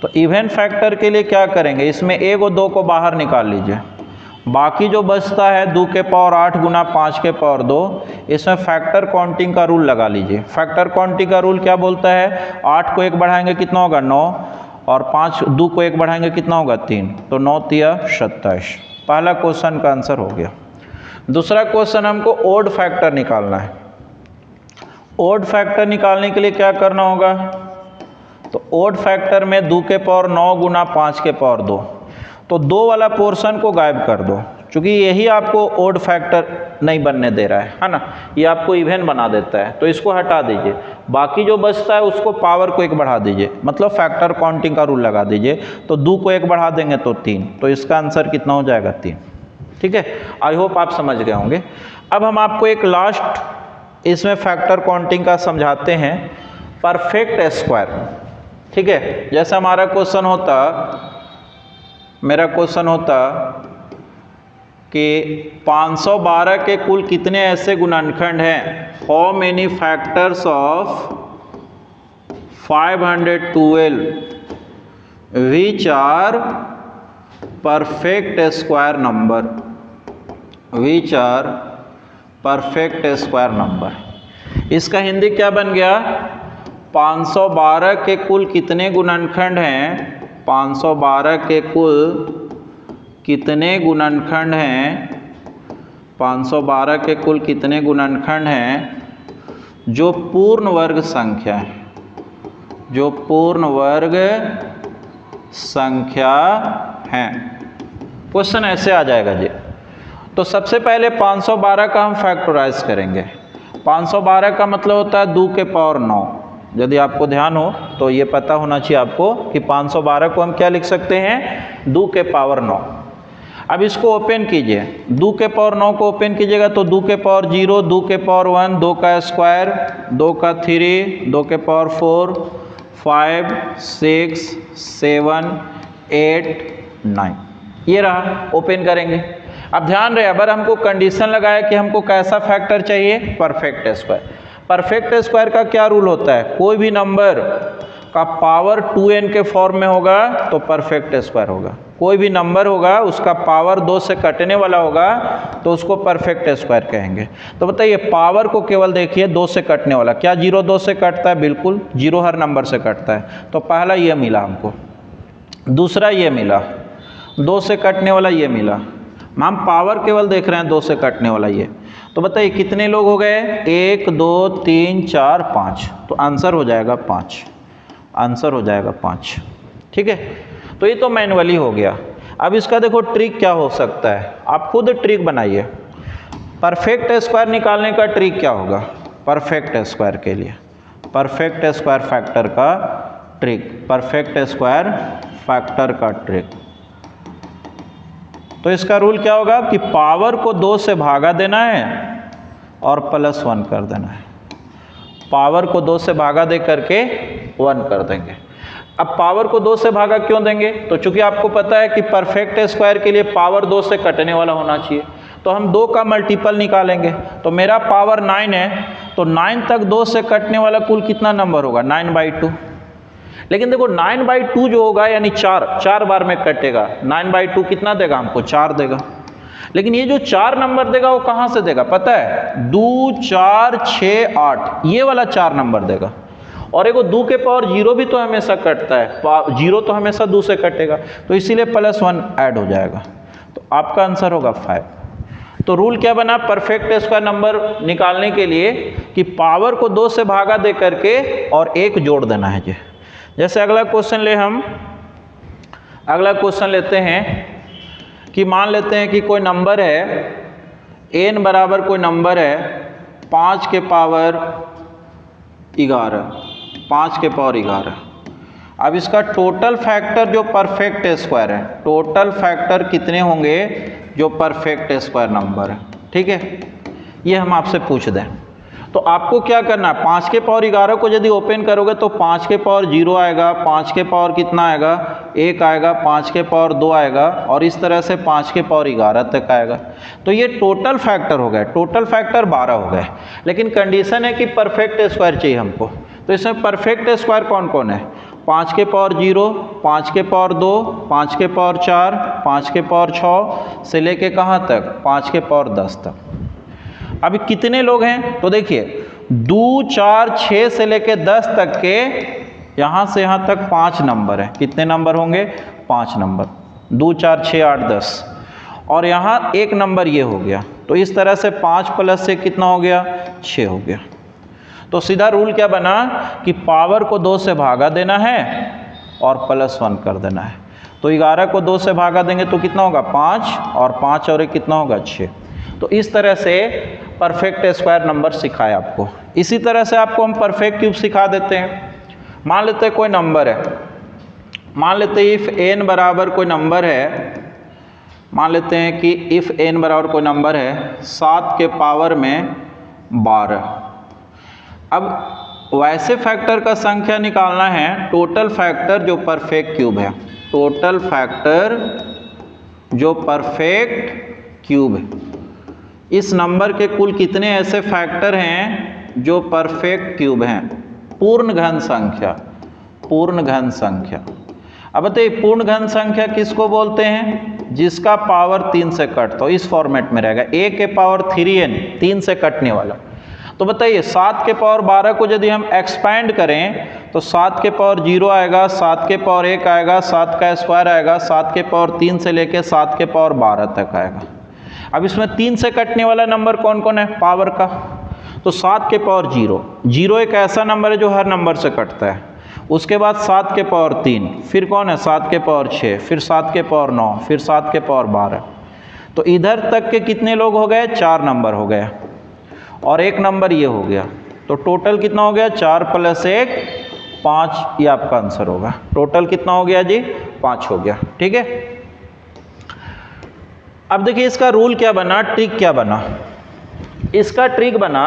तो इवन फैक्टर के लिए क्या करेंगे, इसमें 1 और 2 को बाहर निकाल लीजिए बाकी जो बचता है 2 के पावर 8 गुना 5 के पावर 2, इसमें फैक्टर काउंटिंग का रूल लगा लीजिए। फैक्टर काउंटिंग का रूल क्या बोलता है, 8 को 1 बढ़ाएंगे कितना होगा 9, और 2 को 1 बढ़ाएंगे कितना होगा 3, तो 9 तिया 27। पहला क्वेश्चन का आंसर हो गया। दूसरा क्वेश्चन हमको ओड फैक्टर निकालना है। ओड फैक्टर निकालने के लिए क्या करना होगा, तो ओड फैक्टर में 2 के पावर 9 गुना 5 के पावर 2, तो 2 वाला पोर्शन को गायब कर दो, क्योंकि यही आपको ओड फैक्टर नहीं बनने दे रहा है ना, ये आपको इवन बना देता है, तो इसको हटा दीजिए। बाकी जो बचता है उसको पावर को 1 बढ़ा दीजिए, मतलब फैक्टर काउंटिंग का रूल लगा दीजिए। तो 2 को 1 बढ़ा देंगे तो 3, तो इसका आंसर कितना हो जाएगा 3। ठीक है, आई होप आप समझ गए होंगे। अब हम आपको एक लास्ट इसमें फैक्टर काउंटिंग का समझाते हैं, परफेक्ट स्क्वायर। ठीक है, जैसे हमारा क्वेश्चन होता, मेरा क्वेश्चन होता कि 512 के कुल कितने ऐसे गुणनखंड हैं, how many factors of 512 which are perfect square number, which are perfect square number. इसका हिंदी क्या बन गया, 512 के कुल कितने गुणनखंड हैं, 512 के कुल कितने गुणनखंड हैं, 512 के कुल कितने गुणनखंड हैं जो पूर्ण वर्ग संख्या है, जो पूर्ण वर्ग संख्या हैं। क्वेश्चन ऐसे आ जाएगा जी। तो सबसे पहले 512 का हम फैक्टराइज करेंगे। 512 का मतलब होता है 2 के पावर 9। यदि आपको ध्यान हो तो ये पता होना चाहिए आपको कि 512 को हम क्या लिख सकते हैं, 2 के पावर 9। अब इसको ओपन कीजिए, 2 के पावर 9 को ओपन कीजिएगा तो 2 के पावर 0, 2 के पावर 1, 2 का स्क्वायर, 2 का 3, 2 के पावर 4, 5, 6, 7, 8, 9, ये रहा। ओपन करेंगे। अब ध्यान रहे, अगर हमको कंडीशन लगाया कि हमको कैसा फैक्टर चाहिए, परफेक्ट स्क्वायर। परफेक्ट स्क्वायर का क्या रूल होता है, कोई भी नंबर का पावर 2n के फॉर्म में होगा तो परफेक्ट स्क्वायर होगा। कोई भी नंबर होगा उसका पावर 2 से कटने वाला होगा तो उसको परफेक्ट स्क्वायर कहेंगे। तो बताइए, पावर को केवल देखिए 2 से कटने वाला, क्या 0 2 से कटता है, बिल्कुल 0 हर नंबर से कटता है। तो पहला ये मिला हमको, दूसरा ये मिला, 2 से कटने वाला ये मिला। हम पावर केवल देख रहे हैं 2 से कटने वाला ये। तो बताइए कितने लोग हो गए, 1 2 3 4 5, तो आंसर हो जाएगा 5, आंसर हो जाएगा 5। ठीक है, तो ये तो मैनुअली हो गया। अब इसका देखो ट्रिक क्या हो सकता है, आप खुद ट्रिक बनाइए। परफेक्ट स्क्वायर निकालने का ट्रिक क्या होगा, परफेक्ट स्क्वायर के लिए परफेक्ट स्क्वायर फैक्टर का ट्रिक, परफेक्ट स्क्वायर फैक्टर का ट्रिक। तो इसका रूल क्या होगा कि पावर को 2 से भागा देना है और +1 कर देना है। पावर को 2 से भागा दे करके 1 कर देंगे। अब पावर को 2 से भागा क्यों देंगे, तो चूंकि आपको पता है कि परफेक्ट स्क्वायर के लिए पावर 2 से कटने वाला होना चाहिए, तो हम 2 का मल्टीपल निकालेंगे। तो मेरा पावर 9 है, तो 9 तक 2 से कटने वाला कुल कितना नंबर होगा, 9/2। लेकिन देखो 9/2 जो होगा यानी 4 बार में कटेगा, 9/2 कितना देगा हमको, 4 देगा। लेकिन ये जो 4 नंबर देगा वो कहाँ से देगा पता है, 2 4 6 8, ये वाला 4 नंबर देगा। और एगो 2 के पावर 0 भी तो हमेशा कटता है, 0 तो हमेशा 2 से कटेगा, तो इसीलिए +1 ऐड हो जाएगा। तो आपका आंसर होगा 5। तो रूल क्या बना परफेक्ट स्क्वायर नंबर निकालने के लिए कि पावर को 2 से भागा दे करके और 1 जोड़ देना है जी। जैसे अगला क्वेश्चन लेते हैं कि मान लेते हैं कि कोई नंबर है n बराबर कोई नंबर है 5 के पावर 11, 5 के पावर 11। अब इसका टोटल फैक्टर जो परफेक्ट स्क्वायर है, टोटल फैक्टर कितने होंगे जो परफेक्ट स्क्वायर नंबर है। ठीक है, ये हम आपसे पूछ दें तो आपको क्या करना है, 5 के पावर 11 को यदि ओपन करोगे तो 5 के पावर 0 आएगा, 5 के पावर कितना आएगा 1 आएगा, 5 के पावर 2 आएगा, और इस तरह से 5 के पावर 11 तक आएगा। तो ये टोटल फैक्टर हो गए, टोटल फैक्टर 12 हो गए। लेकिन कंडीशन है कि परफेक्ट स्क्वायर चाहिए हमको। तो इसमें परफेक्ट स्क्वायर कौन कौन है, 5 के पावर 0, 5 के पावर 2, 5 के पावर 4, 5 के पावर 6 से लेके कहाँ तक 5 के पावर 10 तक। अभी कितने लोग हैं तो देखिए 2, 4, 6 से लेके 10 तक के यहाँ से यहाँ तक 5 नंबर है। कितने नंबर होंगे 5 नंबर, 2, 4, 6, 8, 10 और यहाँ एक नंबर ये हो गया। तो इस तरह से 5 प्लस से कितना हो गया 6 हो गया। तो सीधा रूल क्या बना कि पावर को 2 से भागा देना है और +1 कर देना है। तो 11 को 2 से भागा देंगे तो कितना होगा 5 और 5 और 1 कितना होगा 6। तो इस तरह से परफेक्ट स्क्वायर नंबर सिखाया आपको। इसी तरह से आपको हम परफेक्ट क्यूब सिखा देते हैं। मान लेते हैं कोई नंबर है, मान लेते हैं इफ़ n बराबर कोई नंबर है, मान लेते हैं कि इफ़ n बराबर कोई नंबर है 7 के पावर में 12। अब वैसे फैक्टर का संख्या निकालना है टोटल फैक्टर जो परफेक्ट क्यूब है, टोटल फैक्टर जो परफेक्ट क्यूब है। इस नंबर के कुल कितने ऐसे फैक्टर हैं जो परफेक्ट क्यूब हैं, पूर्ण घन संख्या, पूर्ण घन संख्या। अब बताइए पूर्ण घन संख्या किसको बोलते हैं, जिसका पावर 3 से कट, तो इस फॉर्मेट में रहेगा a के पावर 3n 3 से कटने वाला। तो बताइए 7 के पावर 12 को यदि हम एक्सपैंड करें तो 7 के पावर 0 आएगा, 7 के पावर 1 आएगा, 7 का स्क्वायर आएगा, 7 के पावर 3 से लेके 7 के पावर 12 तक आएगा। अब इसमें 3 से कटने वाला नंबर कौन कौन है पावर का, तो 7 के पावर 0, 0 एक ऐसा नंबर है जो हर नंबर से कटता है। उसके बाद 7 के पावर 3, फिर कौन है 7 के पावर 6, फिर 7 के पावर 9, फिर 7 के पावर 12। तो इधर तक के कितने लोग हो गए 4 नंबर हो गए और एक नंबर ये हो गया। तो टोटल कितना हो गया 4 + 1 5, ये आपका आंसर होगा। टोटल कितना हो गया जी 5 हो गया। ठीक है, अब देखिए इसका रूल क्या बना, ट्रिक क्या बना। इसका ट्रिक बना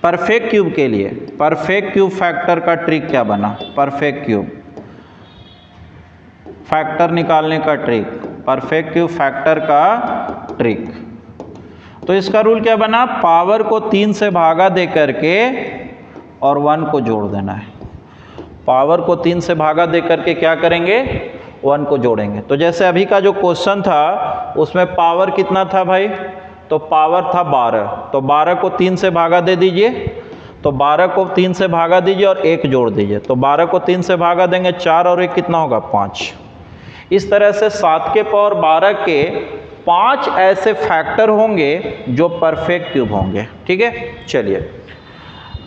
परफेक्ट क्यूब के लिए, परफेक्ट क्यूब फैक्टर का ट्रिक क्या बना, परफेक्ट क्यूब फैक्टर निकालने का ट्रिक, परफेक्ट क्यूब फैक्टर का ट्रिक। तो इसका रूल क्या बना, पावर को 3 से भागा दे करके और 1 को जोड़ देना है। पावर को 3 से भागा दे करके क्या करेंगे 1 को जोड़ेंगे। तो जैसे अभी का जो क्वेश्चन था उसमें पावर कितना था भाई, तो पावर था 12, तो 12 को 3 से भागा दे दीजिए, तो 12 को 3 से भागा दीजिए और 1 जोड़ दीजिए। तो 12 को 3 से भागा देंगे 4 और 1 कितना होगा 5। इस तरह से 7 के पावर 12 के 5 ऐसे फैक्टर होंगे जो परफेक्ट क्यूब होंगे। ठीक है, चलिए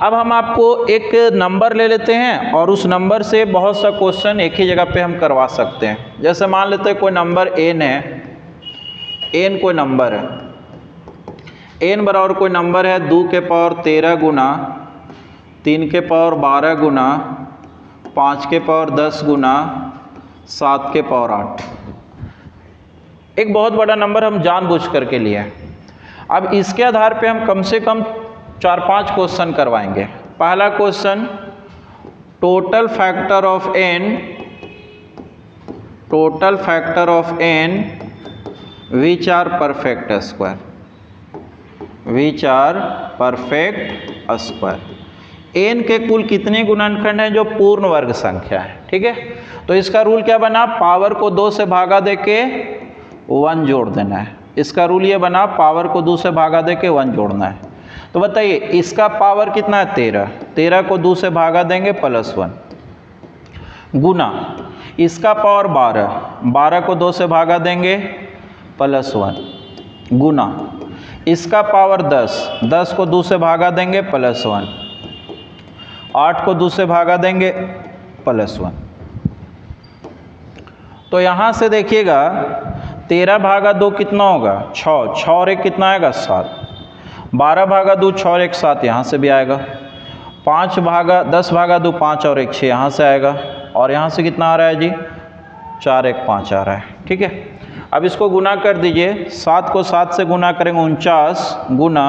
अब हम आपको एक नंबर ले लेते हैं और उस नंबर से बहुत सा क्वेश्चन एक ही जगह पे हम करवा सकते हैं। जैसे मान लेते हैं कोई नंबर n है, n कोई नंबर है, n बराबर कोई नंबर है 2 के पावर 13 गुना 3 के पावर 12 गुना 5 के पावर 10 गुना 7 के पावर 8। एक बहुत बड़ा नंबर हम जानबूझ करके लिए हैं। अब इसके आधार पे हम कम से कम 4-5 क्वेश्चन करवाएंगे। पहला question, total factor of n, total factor of n which are perfect square, which are perfect square. n के कुल कितने गुणनखंड हैं जो पूर्ण वर्ग संख्या है। ठीक है, तो इसका रूल क्या बना, पावर को 2 से भागा दे के 1 जोड़ देना है। इसका रूल ये बना पावर को 2 से भागा दे के 1 जोड़ना है। तो बताइए इसका पावर कितना है 13, 13 को 2 से भागा देंगे +1 गुना इसका पावर 12, 12 को 2 से भागा देंगे +1 गुना इसका पावर 10, 10 को 2 से भागा देंगे +1, 8 को 2 से भागा देंगे +1। तो यहाँ से देखिएगा 13 भागा 2 कितना होगा 6, 6 और 1 कितना आएगा 7, 12 भागा 2 6 और 1 7 यहाँ से भी आएगा, 10 भागा 2 5 और 1 6 यहाँ से आएगा, और यहाँ से कितना आ रहा है जी 4 1 5 आ रहा है। ठीक है, अब इसको गुना कर दीजिए, 7 को 7 से गुना करेंगे 49 गुना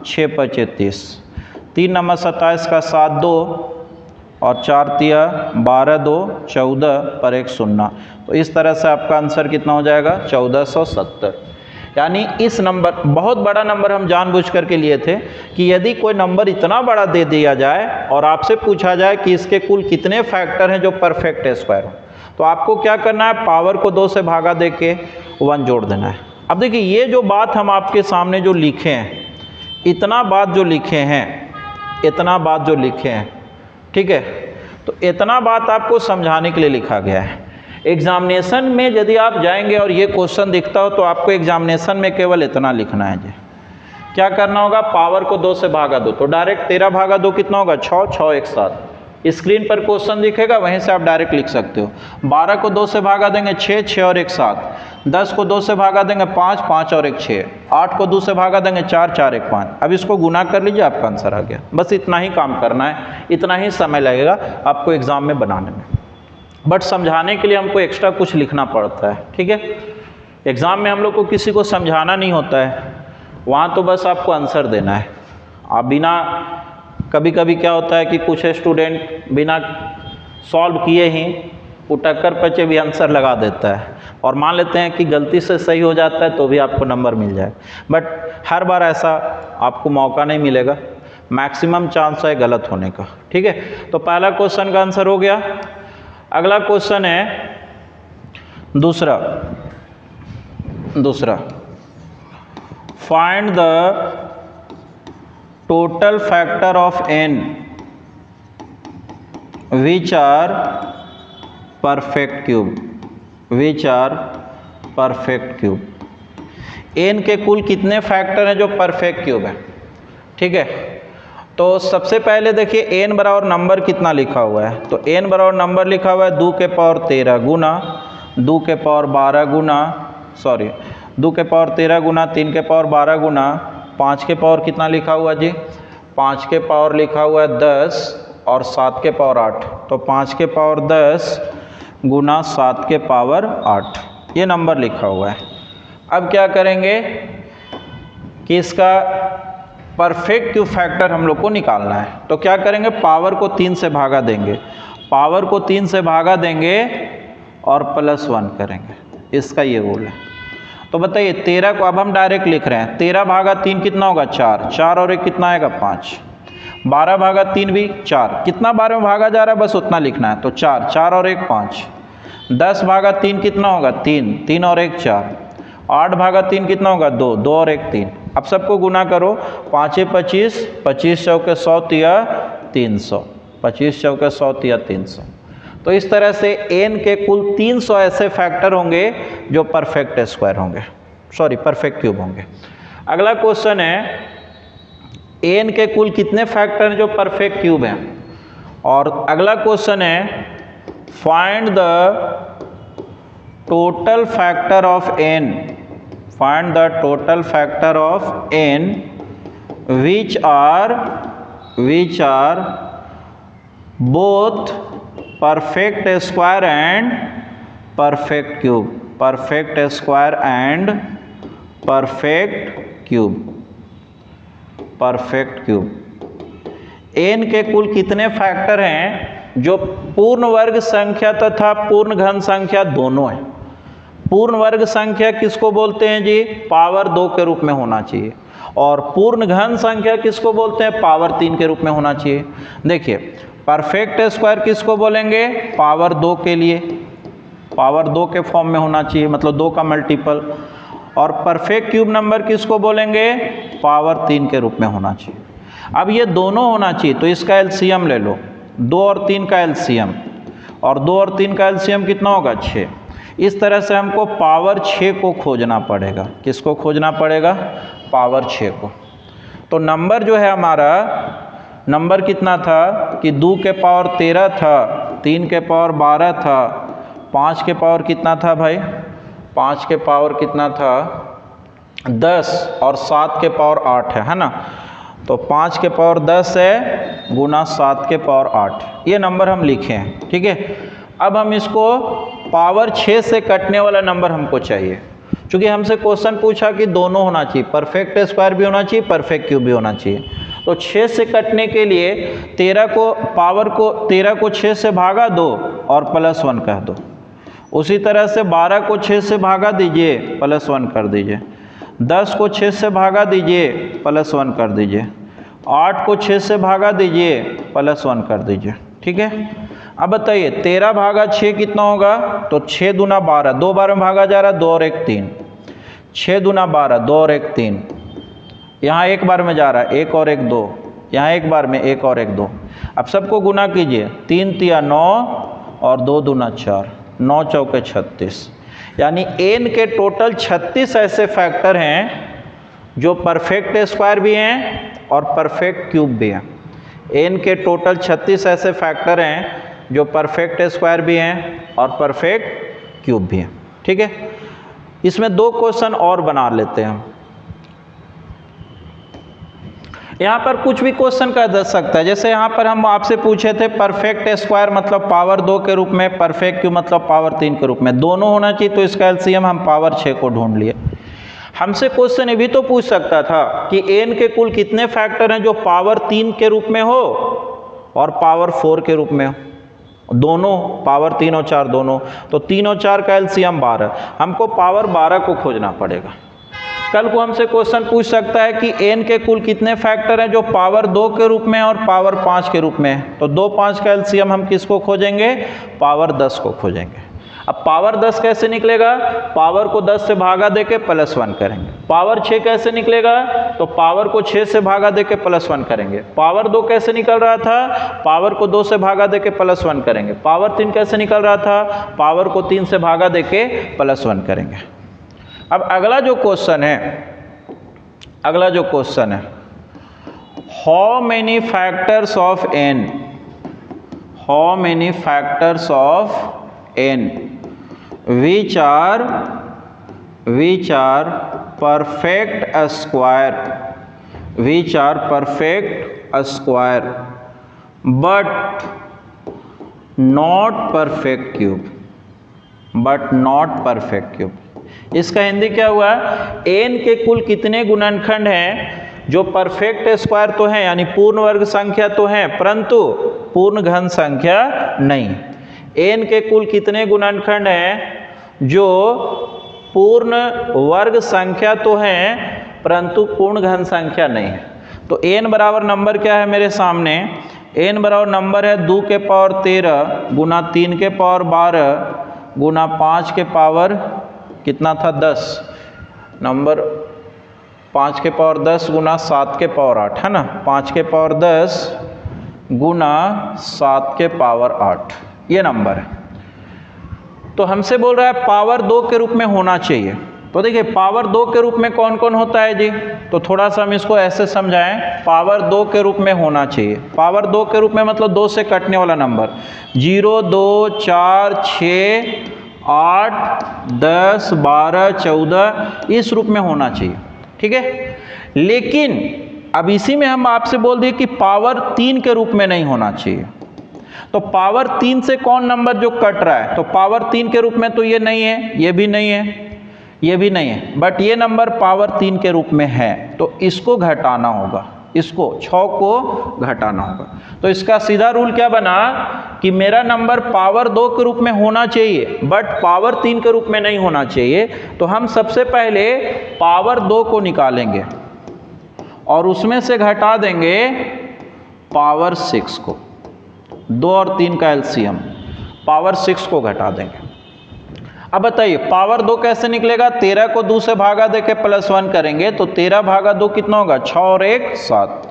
6 × 30, 3 नंबर 27 का 7 2 और 4 तिया 12 2 14 पर 1 0। तो इस तरह से आपका आंसर कितना हो जाएगा 1470। यानी इस नंबर, बहुत बड़ा नंबर हम जानबूझ करके लिए थे कि यदि कोई नंबर इतना बड़ा दे दिया जाए और आपसे पूछा जाए कि इसके कुल कितने फैक्टर हैं जो परफेक्ट स्क्वायर हो, तो आपको क्या करना है, पावर को 2 से भागा दे के 1 जोड़ देना है। अब देखिए ये जो बात हम आपके सामने जो लिखे हैं, इतना बात जो लिखे हैं, इतना बात जो लिखे हैं, ठीक है, तो इतना बात आपको समझाने के लिए लिखा गया है। एग्जामिनेशन में यदि आप जाएंगे और ये क्वेश्चन दिखता हो तो आपको एग्जामिनेशन में केवल इतना लिखना है जी। क्या करना होगा, पावर को 2 से भागा दो, तो डायरेक्ट 13 भागा 2 कितना होगा, 6, 6 1 7। स्क्रीन पर क्वेश्चन दिखेगा, वहीं से आप डायरेक्ट लिख सकते हो। 12 को 2 से भागा देंगे 6, 6 और 1 7। 10 को 2 से भागा देंगे 5, 5 और 1 6। 8 को 2 से भागा देंगे 4, 4 1 5। अब इसको गुना कर लीजिए, आपका आंसर आ गया। बस इतना ही काम करना है, इतना ही समय लगेगा आपको एग्जाम में बनाने में, बट समझाने के लिए हमको एक्स्ट्रा कुछ लिखना पड़ता है, ठीक है। एग्ज़ाम में हम लोग को किसी को समझाना नहीं होता है, वहाँ तो बस आपको आंसर देना है। आप बिना, कभी कभी क्या होता है कि कुछ स्टूडेंट बिना सॉल्व किए ही उटक्कर पचे भी आंसर लगा देता है और मान लेते हैं कि गलती से सही हो जाता है तो भी आपको नंबर मिल जाए, बट हर बार ऐसा आपको मौका नहीं मिलेगा, मैक्सिमम चांस है गलत होने का, ठीक है। तो पहला क्वेश्चन का आंसर हो गया। अगला क्वेश्चन है दूसरा, find the total factor of n which are perfect cube, which are perfect cube. n के कुल कितने फैक्टर हैं जो परफेक्ट क्यूब है, ठीक है। तो सबसे पहले देखिए n बराबर नंबर कितना लिखा हुआ है, तो n बराबर नंबर लिखा हुआ है 2 के पावर 13 गुना 2 के पावर 12 गुना 2 के पावर 13 गुना 3 के पावर 12 गुना 5 के पावर कितना लिखा हुआ जी, 5 के पावर लिखा हुआ है 10 और 7 के पावर 8, तो 5 के पावर 10 गुना 7 के पावर 8, ये नंबर लिखा हुआ है। अब क्या करेंगे कि इसका परफेक्ट क्यूब फैक्टर हम लोग को निकालना है, तो क्या करेंगे, पावर को 3 से भागा देंगे, पावर को 3 से भागा देंगे और +1 करेंगे, इसका ये रूल है। तो बताइए 13 को अब हम डायरेक्ट लिख रहे हैं, 13 भागा 3 कितना होगा, 4, 4 और 1 कितना आएगा, 5। 12 भागा 3 भी 4, कितना 12 में भागा जा रहा है बस उतना लिखना है, तो 4, 4 और 1 5। 10 भागा 3 कितना होगा, 3, 3 और 1 4। 8 भागा 3 कितना होगा, 2, 2 और 1 3। अब सबको गुना करो, 5 25, 25 चौके 100 तिया 300, 25 चौके 100 तिया 300। तो इस तरह से n के कुल 300 ऐसे फैक्टर होंगे जो परफेक्ट स्क्वायर होंगे, परफेक्ट क्यूब होंगे। अगला क्वेश्चन है n के कुल कितने फैक्टर हैं जो परफेक्ट क्यूब हैं, और अगला क्वेश्चन है find the total factor of n, find the total factor of n which are both perfect square and perfect cube, perfect square and perfect cube, perfect cube। n के कुल कितने factor हैं जो पूर्ण वर्ग संख्या तथा पूर्ण घन संख्या दोनों है। पूर्ण वर्ग संख्या किसको बोलते हैं जी, पावर 2 के रूप में होना चाहिए, और पूर्ण घन संख्या किसको बोलते हैं, पावर 3 के रूप में होना चाहिए। देखिए परफेक्ट स्क्वायर किसको बोलेंगे, पावर 2 के लिए, पावर 2 के फॉर्म में होना चाहिए, मतलब 2 का मल्टीपल। और परफेक्ट क्यूब नंबर किसको बोलेंगे, पावर 3 के रूप में होना चाहिए। अब ये दोनों होना चाहिए, तो इसका एलसीएम ले लो, 2 और 3 का एलसीएम, और 2 और 3 का एलसीएम कितना होगा, 6। इस तरह से हमको पावर 6 को खोजना पड़ेगा। किसको खोजना पड़ेगा, पावर 6 को। तो नंबर जो है हमारा, नंबर कितना था कि 2 के पावर 13 था, 3 के पावर 12 था, 5 के पावर कितना था भाई, 5 के पावर कितना था 10, और 7 के पावर 8 है ना। तो 5 के पावर 10 है गुना 7 के पावर 8, ये नंबर हम लिखे हैं, ठीक है। अब हम इसको पावर 6 से कटने वाला नंबर हमको चाहिए, क्योंकि हमसे क्वेश्चन पूछा कि दोनों होना चाहिए, परफेक्ट स्क्वायर भी होना चाहिए, परफेक्ट क्यूब भी होना चाहिए। तो 6 से कटने के लिए 13 को 6 से भागा दो और +1 कह दो। उसी तरह से 12 को 6 से भागा दीजिए, +1 कर दीजिए। 10 को 6 से भागा दीजिए +1 कर दीजिए, 8 को 6 से भागा दीजिए +1 कर दीजिए। ठीक है, अब बताइए 13 भागा 6 कितना होगा? तो 6 दूना 12, 2 बार में भागा जा रहा है, 2 और 1 3, 6 दूना 12, 2 और 1 3, यहाँ एक बार में जा रहा है, 1 और 1 2, यहाँ एक बार में 1 और 1 2। अब सबको गुना कीजिए, 3 तिया 9 और 2 दूना 4, 9 चौके 36, यानी n के टोटल 36 ऐसे फैक्टर हैं जो परफेक्ट स्क्वायर भी हैं और परफेक्ट क्यूब भी हैं। n के टोटल 36 ऐसे फैक्टर हैं जो परफेक्ट स्क्वायर भी हैं और परफेक्ट क्यूब भी हैं। ठीक है, इसमें 2 क्वेश्चन और बना लेते हैं। यहाँ पर कुछ भी क्वेश्चन कर दे सकता है, जैसे यहाँ पर हम आपसे पूछे थे परफेक्ट स्क्वायर मतलब पावर 2 के रूप में, परफेक्ट क्यूब मतलब पावर 3 के रूप में, दोनों होना चाहिए, तो इसका एलसीएम हम पावर 6 को ढूंढ लिए। हमसे क्वेश्चन ये भी तो पूछ सकता था कि n के कुल कितने फैक्टर हैं जो पावर 3 के रूप में हो और पावर 4 के रूप में हो, दोनों पावर 3 और 4 दोनों, तो 3 और 4 का एलसीएम 12, हमको पावर 12 को खोजना पड़ेगा। कल को हमसे क्वेश्चन पूछ सकता है कि n के कुल कितने फैक्टर हैं जो पावर 2 के रूप में और पावर 5 के रूप में है, तो 2 5 का एलसीएम हम किसको खोजेंगे? पावर 10 को खोजेंगे। अब पावर 10 कैसे निकलेगा? पावर को 10 से भागा देके +1 करेंगे। पावर 6 कैसे निकलेगा? तो पावर को 6 से भागा देके +1 करेंगे। पावर 2 कैसे निकल रहा था? पावर को 2 से भागा देके +1 करेंगे। पावर 3 कैसे निकल रहा था? पावर को 3 से भागा देके +1 करेंगे। अब अगला जो क्वेश्चन है, how many factors of n, how many factors of n which are perfect square, which are perfect square but not perfect cube, but not perfect cube। इसका हिंदी क्या हुआ? n के कुल कितने गुणनखंड हैं जो परफेक्ट स्क्वायर तो हैं, यानी पूर्ण वर्ग संख्या तो हैं, परंतु पूर्ण घन संख्या नहीं। n के कुल कितने गुणनखंड हैं जो पूर्ण वर्ग संख्या तो हैं परंतु पूर्ण घन संख्या नहीं है। तो n बराबर नंबर क्या है मेरे सामने? n बराबर नंबर है 2 के पावर 13 गुना 3 के पावर 12 गुना 5 के पावर कितना था 10, नंबर 5 के पावर 10 गुना 7 के पावर 8 है ना, 5 के पावर 10 गुना 7 के पावर 8, ये नंबर है। तो हमसे बोल रहा है पावर 2 के रूप में होना चाहिए। तो देखिए पावर 2 के रूप में कौन कौन होता है जी? तो थोड़ा सा हम इसको ऐसे समझाएं, पावर 2 के रूप में होना चाहिए। पावर 2 के रूप में मतलब 2 से कटने वाला नंबर, 0 2 4 6 8 10 12 14 इस रूप में होना चाहिए। ठीक है, लेकिन अब इसी में हम आपसे बोल दिए कि पावर 3 के रूप में नहीं होना चाहिए। तो पावर 3 से कौन नंबर जो कट रहा है? तो पावर 3 के रूप में तो ये नहीं है, ये भी नहीं है, ये भी नहीं है, बट ये नंबर पावर 3 के रूप में है, तो इसको घटाना होगा, इसको 6 को घटाना होगा। तो इसका सीधा रूल क्या बना कि मेरा नंबर पावर 2 के रूप में होना चाहिए बट पावर 3 के रूप में नहीं होना चाहिए। तो हम सबसे पहले पावर 2 को निकालेंगे और उसमें से घटा देंगे पावर 6 को, 2 और 3 का एलसीएम, पावर 6 को घटा देंगे। अब बताइए पावर 2 कैसे निकलेगा? 13 को 2 से भागा देके +1 करेंगे तो 13 भागा 2 कितना होगा? 6 और 1 7,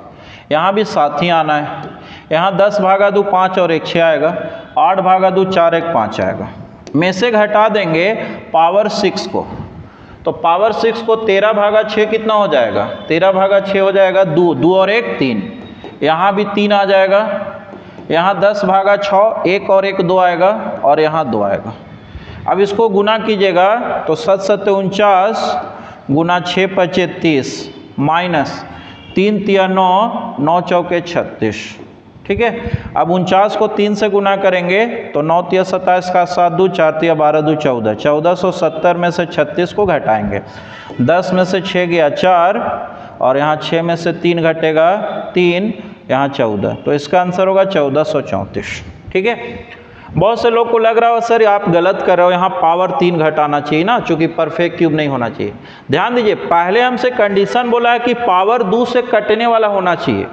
यहाँ भी 7 ही आना है। यहाँ 10 भागा 2 5 और 1 6 आएगा, 8 भागा 2 4 1 5 आएगा। में से घटा देंगे पावर 6 को, तो पावर 6 को 13 भागा 6 कितना हो जाएगा? 13 भागा 6 हो जाएगा 2, 2 और 1 3, यहाँ भी 3 आ जाएगा। यहाँ 10 भागा 6 1 और 1 2 आएगा और यहाँ 2 आएगा। अब इसको गुना कीजिएगा तो 7 7 49 गुना 6 5 30 माइनस 3 3 9 9 चौके 36। ठीक है, अब 49 को 3 से गुना करेंगे तो 9 3 27 का 7 2 4 3 12 2 14, 1470 में से 36 को घटाएंगे, 10 में से 6 गया 4 और यहाँ 6 में से 3 घटेगा 3, यहाँ 14, तो इसका आंसर होगा 1434। ठीक है, बहुत से लोग को लग रहा हो सर आप गलत कर रहे हो, यहाँ पावर 3 घटाना चाहिए ना, चूंकि परफेक्ट क्यूब नहीं होना चाहिए। ध्यान दीजिए, पहले हमसे कंडीशन बोला है कि पावर 2 से कटने वाला होना चाहिए।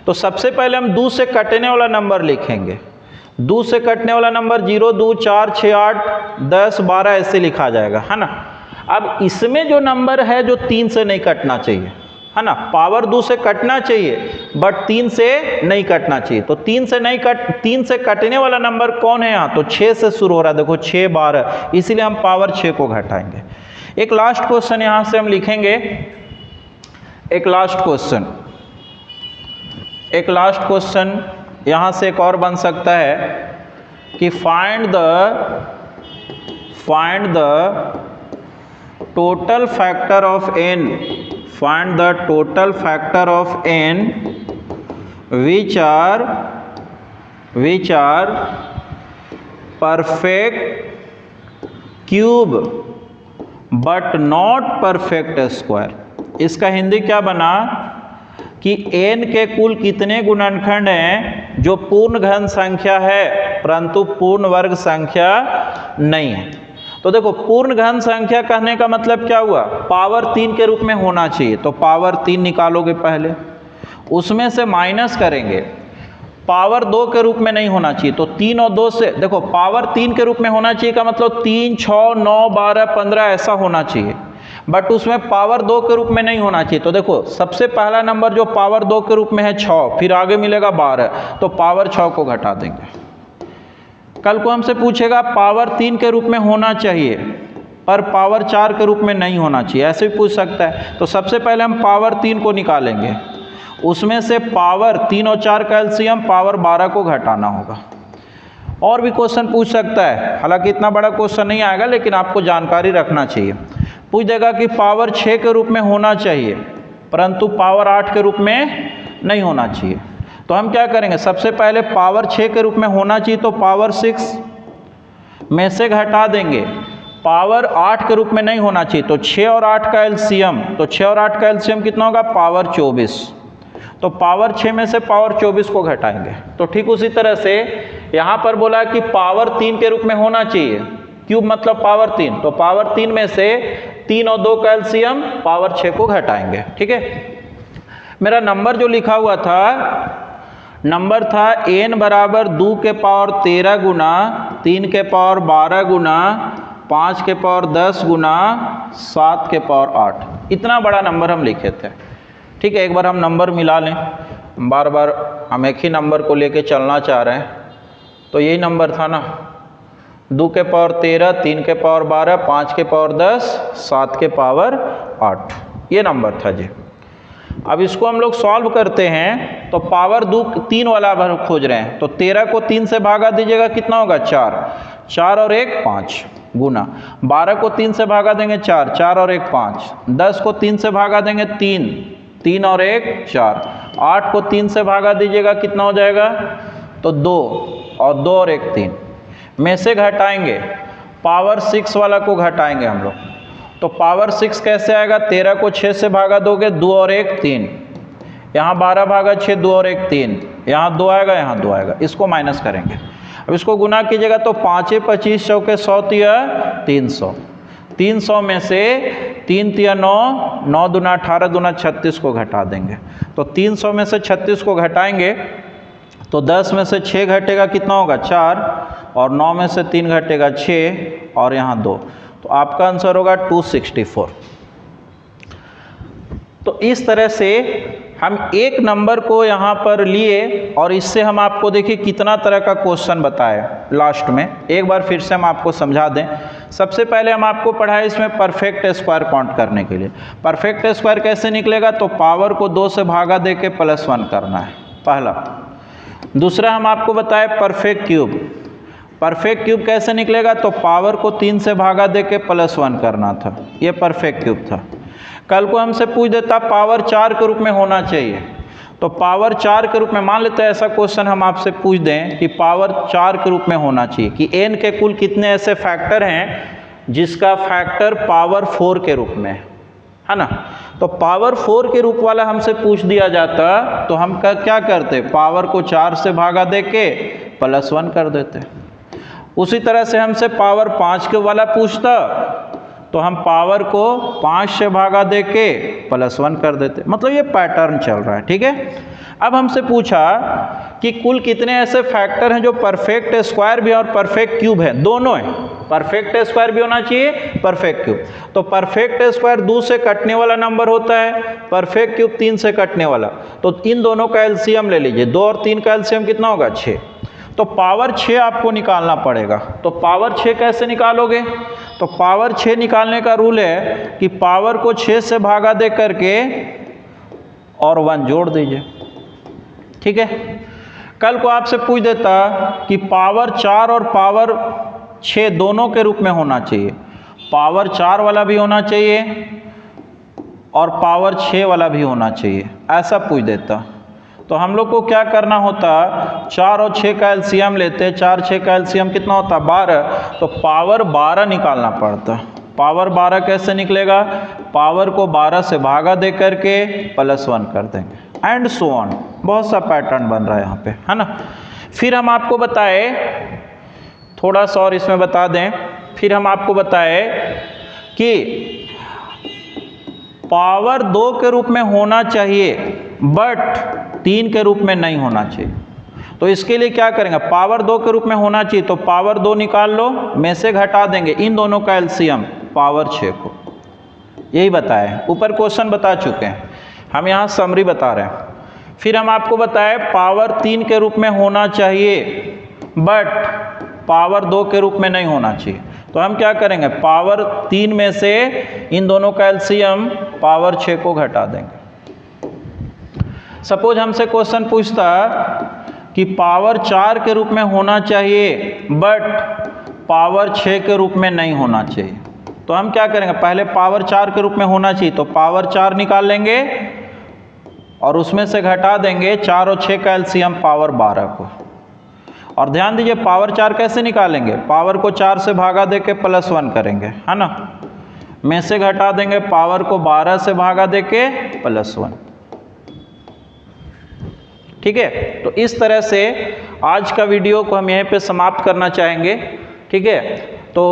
तो सबसे पहले हम 2 से कटने वाला नंबर लिखेंगे। 2 से कटने वाला नंबर 0, 2, 4, 6, 8, 10, 12 ऐसे लिखा जाएगा, है ना। अब इसमें जो नंबर है जो 3 से नहीं कटना चाहिए, है ना, पावर 2 से कटना चाहिए बट 3 से नहीं कटना चाहिए। तो 3 से कटने वाला नंबर कौन है यहाँ, तो 6 से शुरू हो रहा है, देखो 6, 12, इसीलिए हम पावर 6 को घटाएंगे। एक लास्ट क्वेश्चन यहाँ से हम लिखेंगे, एक लास्ट क्वेश्चन यहाँ से एक और बन सकता है कि find the total factor of n, find the total factor of n which are perfect cube but not perfect square। इसका हिंदी क्या बना कि n के कुल कितने गुणनखंड हैं जो पूर्ण घन संख्या है परंतु पूर्ण वर्ग संख्या नहीं है। तो देखो, पूर्ण घन संख्या कहने का मतलब क्या हुआ, पावर 3 के रूप में होना चाहिए। तो पावर 3 निकालोगे पहले, उसमें से माइनस करेंगे, पावर 2 के रूप में नहीं होना चाहिए। तो 3 और 2 से, देखो पावर 3 के रूप में होना चाहिए का मतलब 3, 6, 9, 12, 15 ऐसा होना चाहिए, बट उसमें पावर 2 के रूप में नहीं होना चाहिए। तो देखो, सबसे पहला नंबर जो पावर 2 के रूप में है 6, फिर आगे मिलेगा 12, तो पावर 6 को घटा देंगे। कल को हमसे पूछेगा पावर 3 के रूप में होना चाहिए पर पावर 4 के रूप में नहीं होना चाहिए, ऐसे भी पूछ सकता है। तो सबसे पहले हम पावर 3 को निकालेंगे, उसमें से पावर 3 और 4 का एलसीएम पावर 12 को घटाना होगा। और भी क्वेश्चन पूछ सकता है, हालांकि इतना बड़ा क्वेश्चन नहीं आएगा लेकिन आपको जानकारी रखना चाहिए। पूछ देगा कि पावर 6 के रूप में होना चाहिए परंतु पावर 8 के रूप में नहीं होना चाहिए। तो हम क्या करेंगे, सबसे पहले पावर 6 के रूप में होना चाहिए तो पावर 6 में से घटा देंगे, पावर 8 के रूप में नहीं होना चाहिए तो 6 और 8 का एलसीएम, तो 6 और 8 का एलसीएम कितना होगा, पावर 24। तो पावर 6 में से पावर 24 को घटाएंगे। तो ठीक उसी तरह से यहाँ पर बोला कि पावर 3 के रूप में होना चाहिए, क्यूब मतलब पावर 3, तो पावर 3 में से 3 और 2 का एलसीएम पावर 6 को घटाएंगे। ठीक है, मेरा नंबर जो लिखा हुआ था, नंबर था n बराबर 2 के पावर 13 गुना 3 के पावर 12 गुना 5 के पावर 10 गुना 7 के पावर 8, इतना बड़ा नंबर हम लिखे थे। ठीक है, एक बार हम नंबर मिला लें, बार बार हम एक ही नंबर को लेके चलना चाह रहे हैं। तो यही नंबर था ना, 2 के पावर 13, 3 के पावर 12, 5 के पावर 10, 7 के पावर 8, ये नंबर था जी। अब इसको हम लोग सॉल्व करते हैं तो पावर 3 वाला हम खोज रहे हैं। तो 13 को 3 से भागा दीजिएगा, कितना होगा, 4, 4 और 1 5 गुना 12 को 3 से भागा देंगे 4, 4 और 1 5, 10 को 3 से भागा देंगे 3, 3 और 1 4, 8 को 3 से भागा दीजिएगा, कितना हो जाएगा, तो 2 और 2 और 1 3 में से घटाएंगे, पावर 6 वाला को घटाएंगे हम लोग। तो पावर 6 कैसे आएगा, 13 को 6 से भागा दोगे, 2 और 1 3, यहाँ 12 भागा 6, 2 और 1 3, यहाँ 2 आएगा, यहाँ 2 आएगा, इसको माइनस करेंगे। अब इसको गुना कीजिएगा तो 5 25 चौके 100 तिया 300, 300 में से 3 तिया 9, 9 दूना 18 दूना 36 को घटा देंगे। तो 300 में से 36 को घटाएंगे तो 10 में से 6 घटेगा, कितना होगा, 4, और 9 में से 3 घटेगा 6, और यहाँ 2, तो आपका आंसर होगा 264। तो इस तरह से हम एक नंबर को यहाँ पर लिए और इससे हम आपको देखिए कितना तरह का क्वेश्चन बताए। लास्ट में एक बार फिर से हम आपको समझा दें। सबसे पहले हम आपको पढ़ाए इसमें परफेक्ट स्क्वायर काउंट करने के लिए। परफेक्ट स्क्वायर कैसे निकलेगा, तो पावर को 2 से भागा दे के +1 करना है, पहला। दूसरा हम आपको बताए परफेक्ट क्यूब। परफेक्ट क्यूब कैसे निकलेगा, तो पावर को 3 से भागा दे के +1 करना था, ये परफेक्ट क्यूब था। कल को हमसे पूछ देता पावर 4 के रूप में होना चाहिए, तो पावर 4 के रूप में, मान लेते हैं ऐसा क्वेश्चन हम आपसे पूछ दें कि पावर 4 के रूप में होना चाहिए कि n के कुल कितने ऐसे फैक्टर हैं जिसका फैक्टर पावर 4 के रूप में है ना। तो पावर 4 के रूप वाला हमसे पूछ दिया जाता तो हम क्या करते, पावर को 4 से भागा दे के +1 कर देते। उसी तरह से हमसे पावर 5 के वाला पूछता तो हम पावर को 5 से भागा दे के +1 कर देते। मतलब ये पैटर्न चल रहा है, ठीक है। अब हमसे पूछा कि कुल कितने ऐसे फैक्टर हैं जो परफेक्ट स्क्वायर भी और परफेक्ट क्यूब है, दोनों है। परफेक्ट स्क्वायर भी होना चाहिए, परफेक्ट क्यूब। तो परफेक्ट स्क्वायर 2 से कटने वाला नंबर होता है, परफेक्ट क्यूब 3 से कटने वाला। तो इन दोनों का एलसीएम ले लीजिए, 2 और 3 का एलसीएम कितना होगा? 6। तो पावर 6 आपको निकालना पड़ेगा। तो पावर 6 कैसे निकालोगे? तो पावर 6 निकालने का रूल है कि पावर को 6 से भागा दे करके और 1 जोड़ दीजिए, ठीक है। कल को आपसे पूछ देता कि पावर 4 और पावर 6 दोनों के रूप में होना चाहिए, पावर 4 वाला भी होना चाहिए और पावर 6 वाला भी होना चाहिए, ऐसा पूछ देता। तो हम लोग को क्या करना होता, 4 और 6 का एलसीएम लेते, 4 6 का एलसीएम कितना होता? 12। तो पावर 12 निकालना पड़ता। पावर 12 कैसे निकलेगा? पावर को 12 से भागा दे करके +1 कर देंगे, एंड सो ऑन। बहुत सा पैटर्न बन रहा है यहाँ पे, है ना। फिर हम आपको बताए, थोड़ा सा और इसमें बता दें, फिर हम आपको बताए कि पावर 2 के रूप में होना चाहिए बट 3 के रूप में नहीं होना चाहिए। तो इसके लिए क्या करेंगे? पावर 2 के रूप में होना चाहिए तो पावर 2 निकाल लो, में से घटा देंगे इन दोनों का एलसीएम पावर 6 को। यही बताए, ऊपर क्वेश्चन बता चुके हैं, हम यहाँ समरी बता रहे हैं। फिर हम आपको बताए पावर 3 के रूप में होना चाहिए बट पावर 2 के रूप में नहीं होना चाहिए। तो हम क्या करेंगे? पावर 3 में से इन दोनों का एलसीएम पावर 6 को घटा देंगे। सपोज हमसे क्वेश्चन पूछता कि पावर 4 के रूप में होना चाहिए बट पावर 6 के रूप में नहीं होना चाहिए। तो हम क्या करेंगे? पहले पावर 4 के रूप में होना चाहिए तो पावर 4 निकाल लेंगे और उसमें से घटा देंगे 4 और 6 का एलसीएम पावर 12 को। और ध्यान दीजिए पावर 4 कैसे निकालेंगे? पावर को 4 से भागा दे के +1 करेंगे, है ना। में से घटा देंगे पावर को 12 से भागा दे के +1, ठीक है। तो इस तरह से आज का वीडियो को हम यहीं पे समाप्त करना चाहेंगे, ठीक है। तो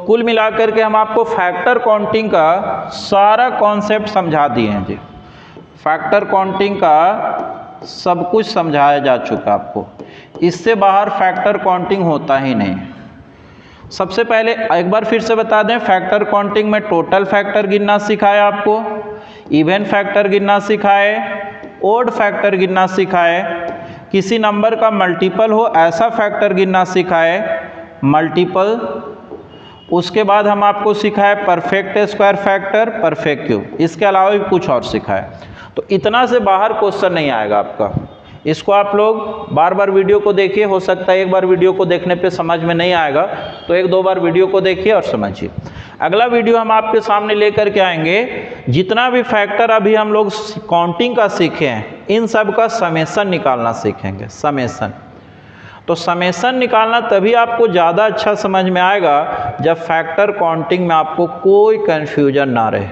कुल मिलाकर के हम आपको फैक्टर काउंटिंग का सारा कॉन्सेप्ट समझा दिए हैं जी। फैक्टर काउंटिंग का सब कुछ समझाया जा चुका आपको, इससे बाहर फैक्टर काउंटिंग होता ही नहीं। सबसे पहले एक बार फिर से बता दें, फैक्टर काउंटिंग में टोटल फैक्टर गिनना सिखाया आपको, इवन फैक्टर गिनना सिखाए, ओड फैक्टर गिनना सिखाए, किसी नंबर का मल्टीपल हो ऐसा फैक्टर गिनना सिखाए, मल्टीपल। उसके बाद हम आपको सिखाए perfect square factor, perfect cube, इसके अलावा भी कुछ और सिखाए। तो इतना से बाहर क्वेश्चन नहीं आएगा आपका। इसको आप लोग बार बार वीडियो को देखिए, हो सकता है एक बार वीडियो को देखने पे समझ में नहीं आएगा तो 1-2 बार वीडियो को देखिए और समझिए। अगला वीडियो हम आपके सामने लेकर के आएंगे, जितना भी फैक्टर अभी हम लोग काउंटिंग का सीखे हैं इन सब का समेसन निकालना सीखेंगे, समेसन। तो समेसन निकालना तभी आपको ज़्यादा अच्छा समझ में आएगा जब फैक्टर काउंटिंग में आपको कोई कन्फ्यूजन ना रहे।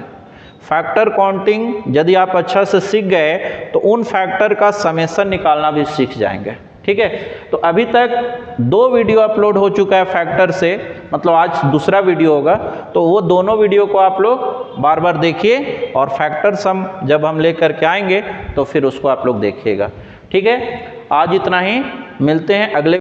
फैक्टर काउंटिंग यदि आप अच्छा से सीख गए तो उन फैक्टर का समेसन निकालना भी सीख जाएंगे, ठीक है। तो अभी तक 2 वीडियो अपलोड हो चुका है फैक्टर से, मतलब आज दूसरा वीडियो होगा, तो वो दोनों वीडियो को आप लोग बार बार देखिए और फैक्टर सम जब हम लेकर के आएंगे तो फिर उसको आप लोग देखिएगा, ठीक है। आज इतना ही, मिलते हैं अगले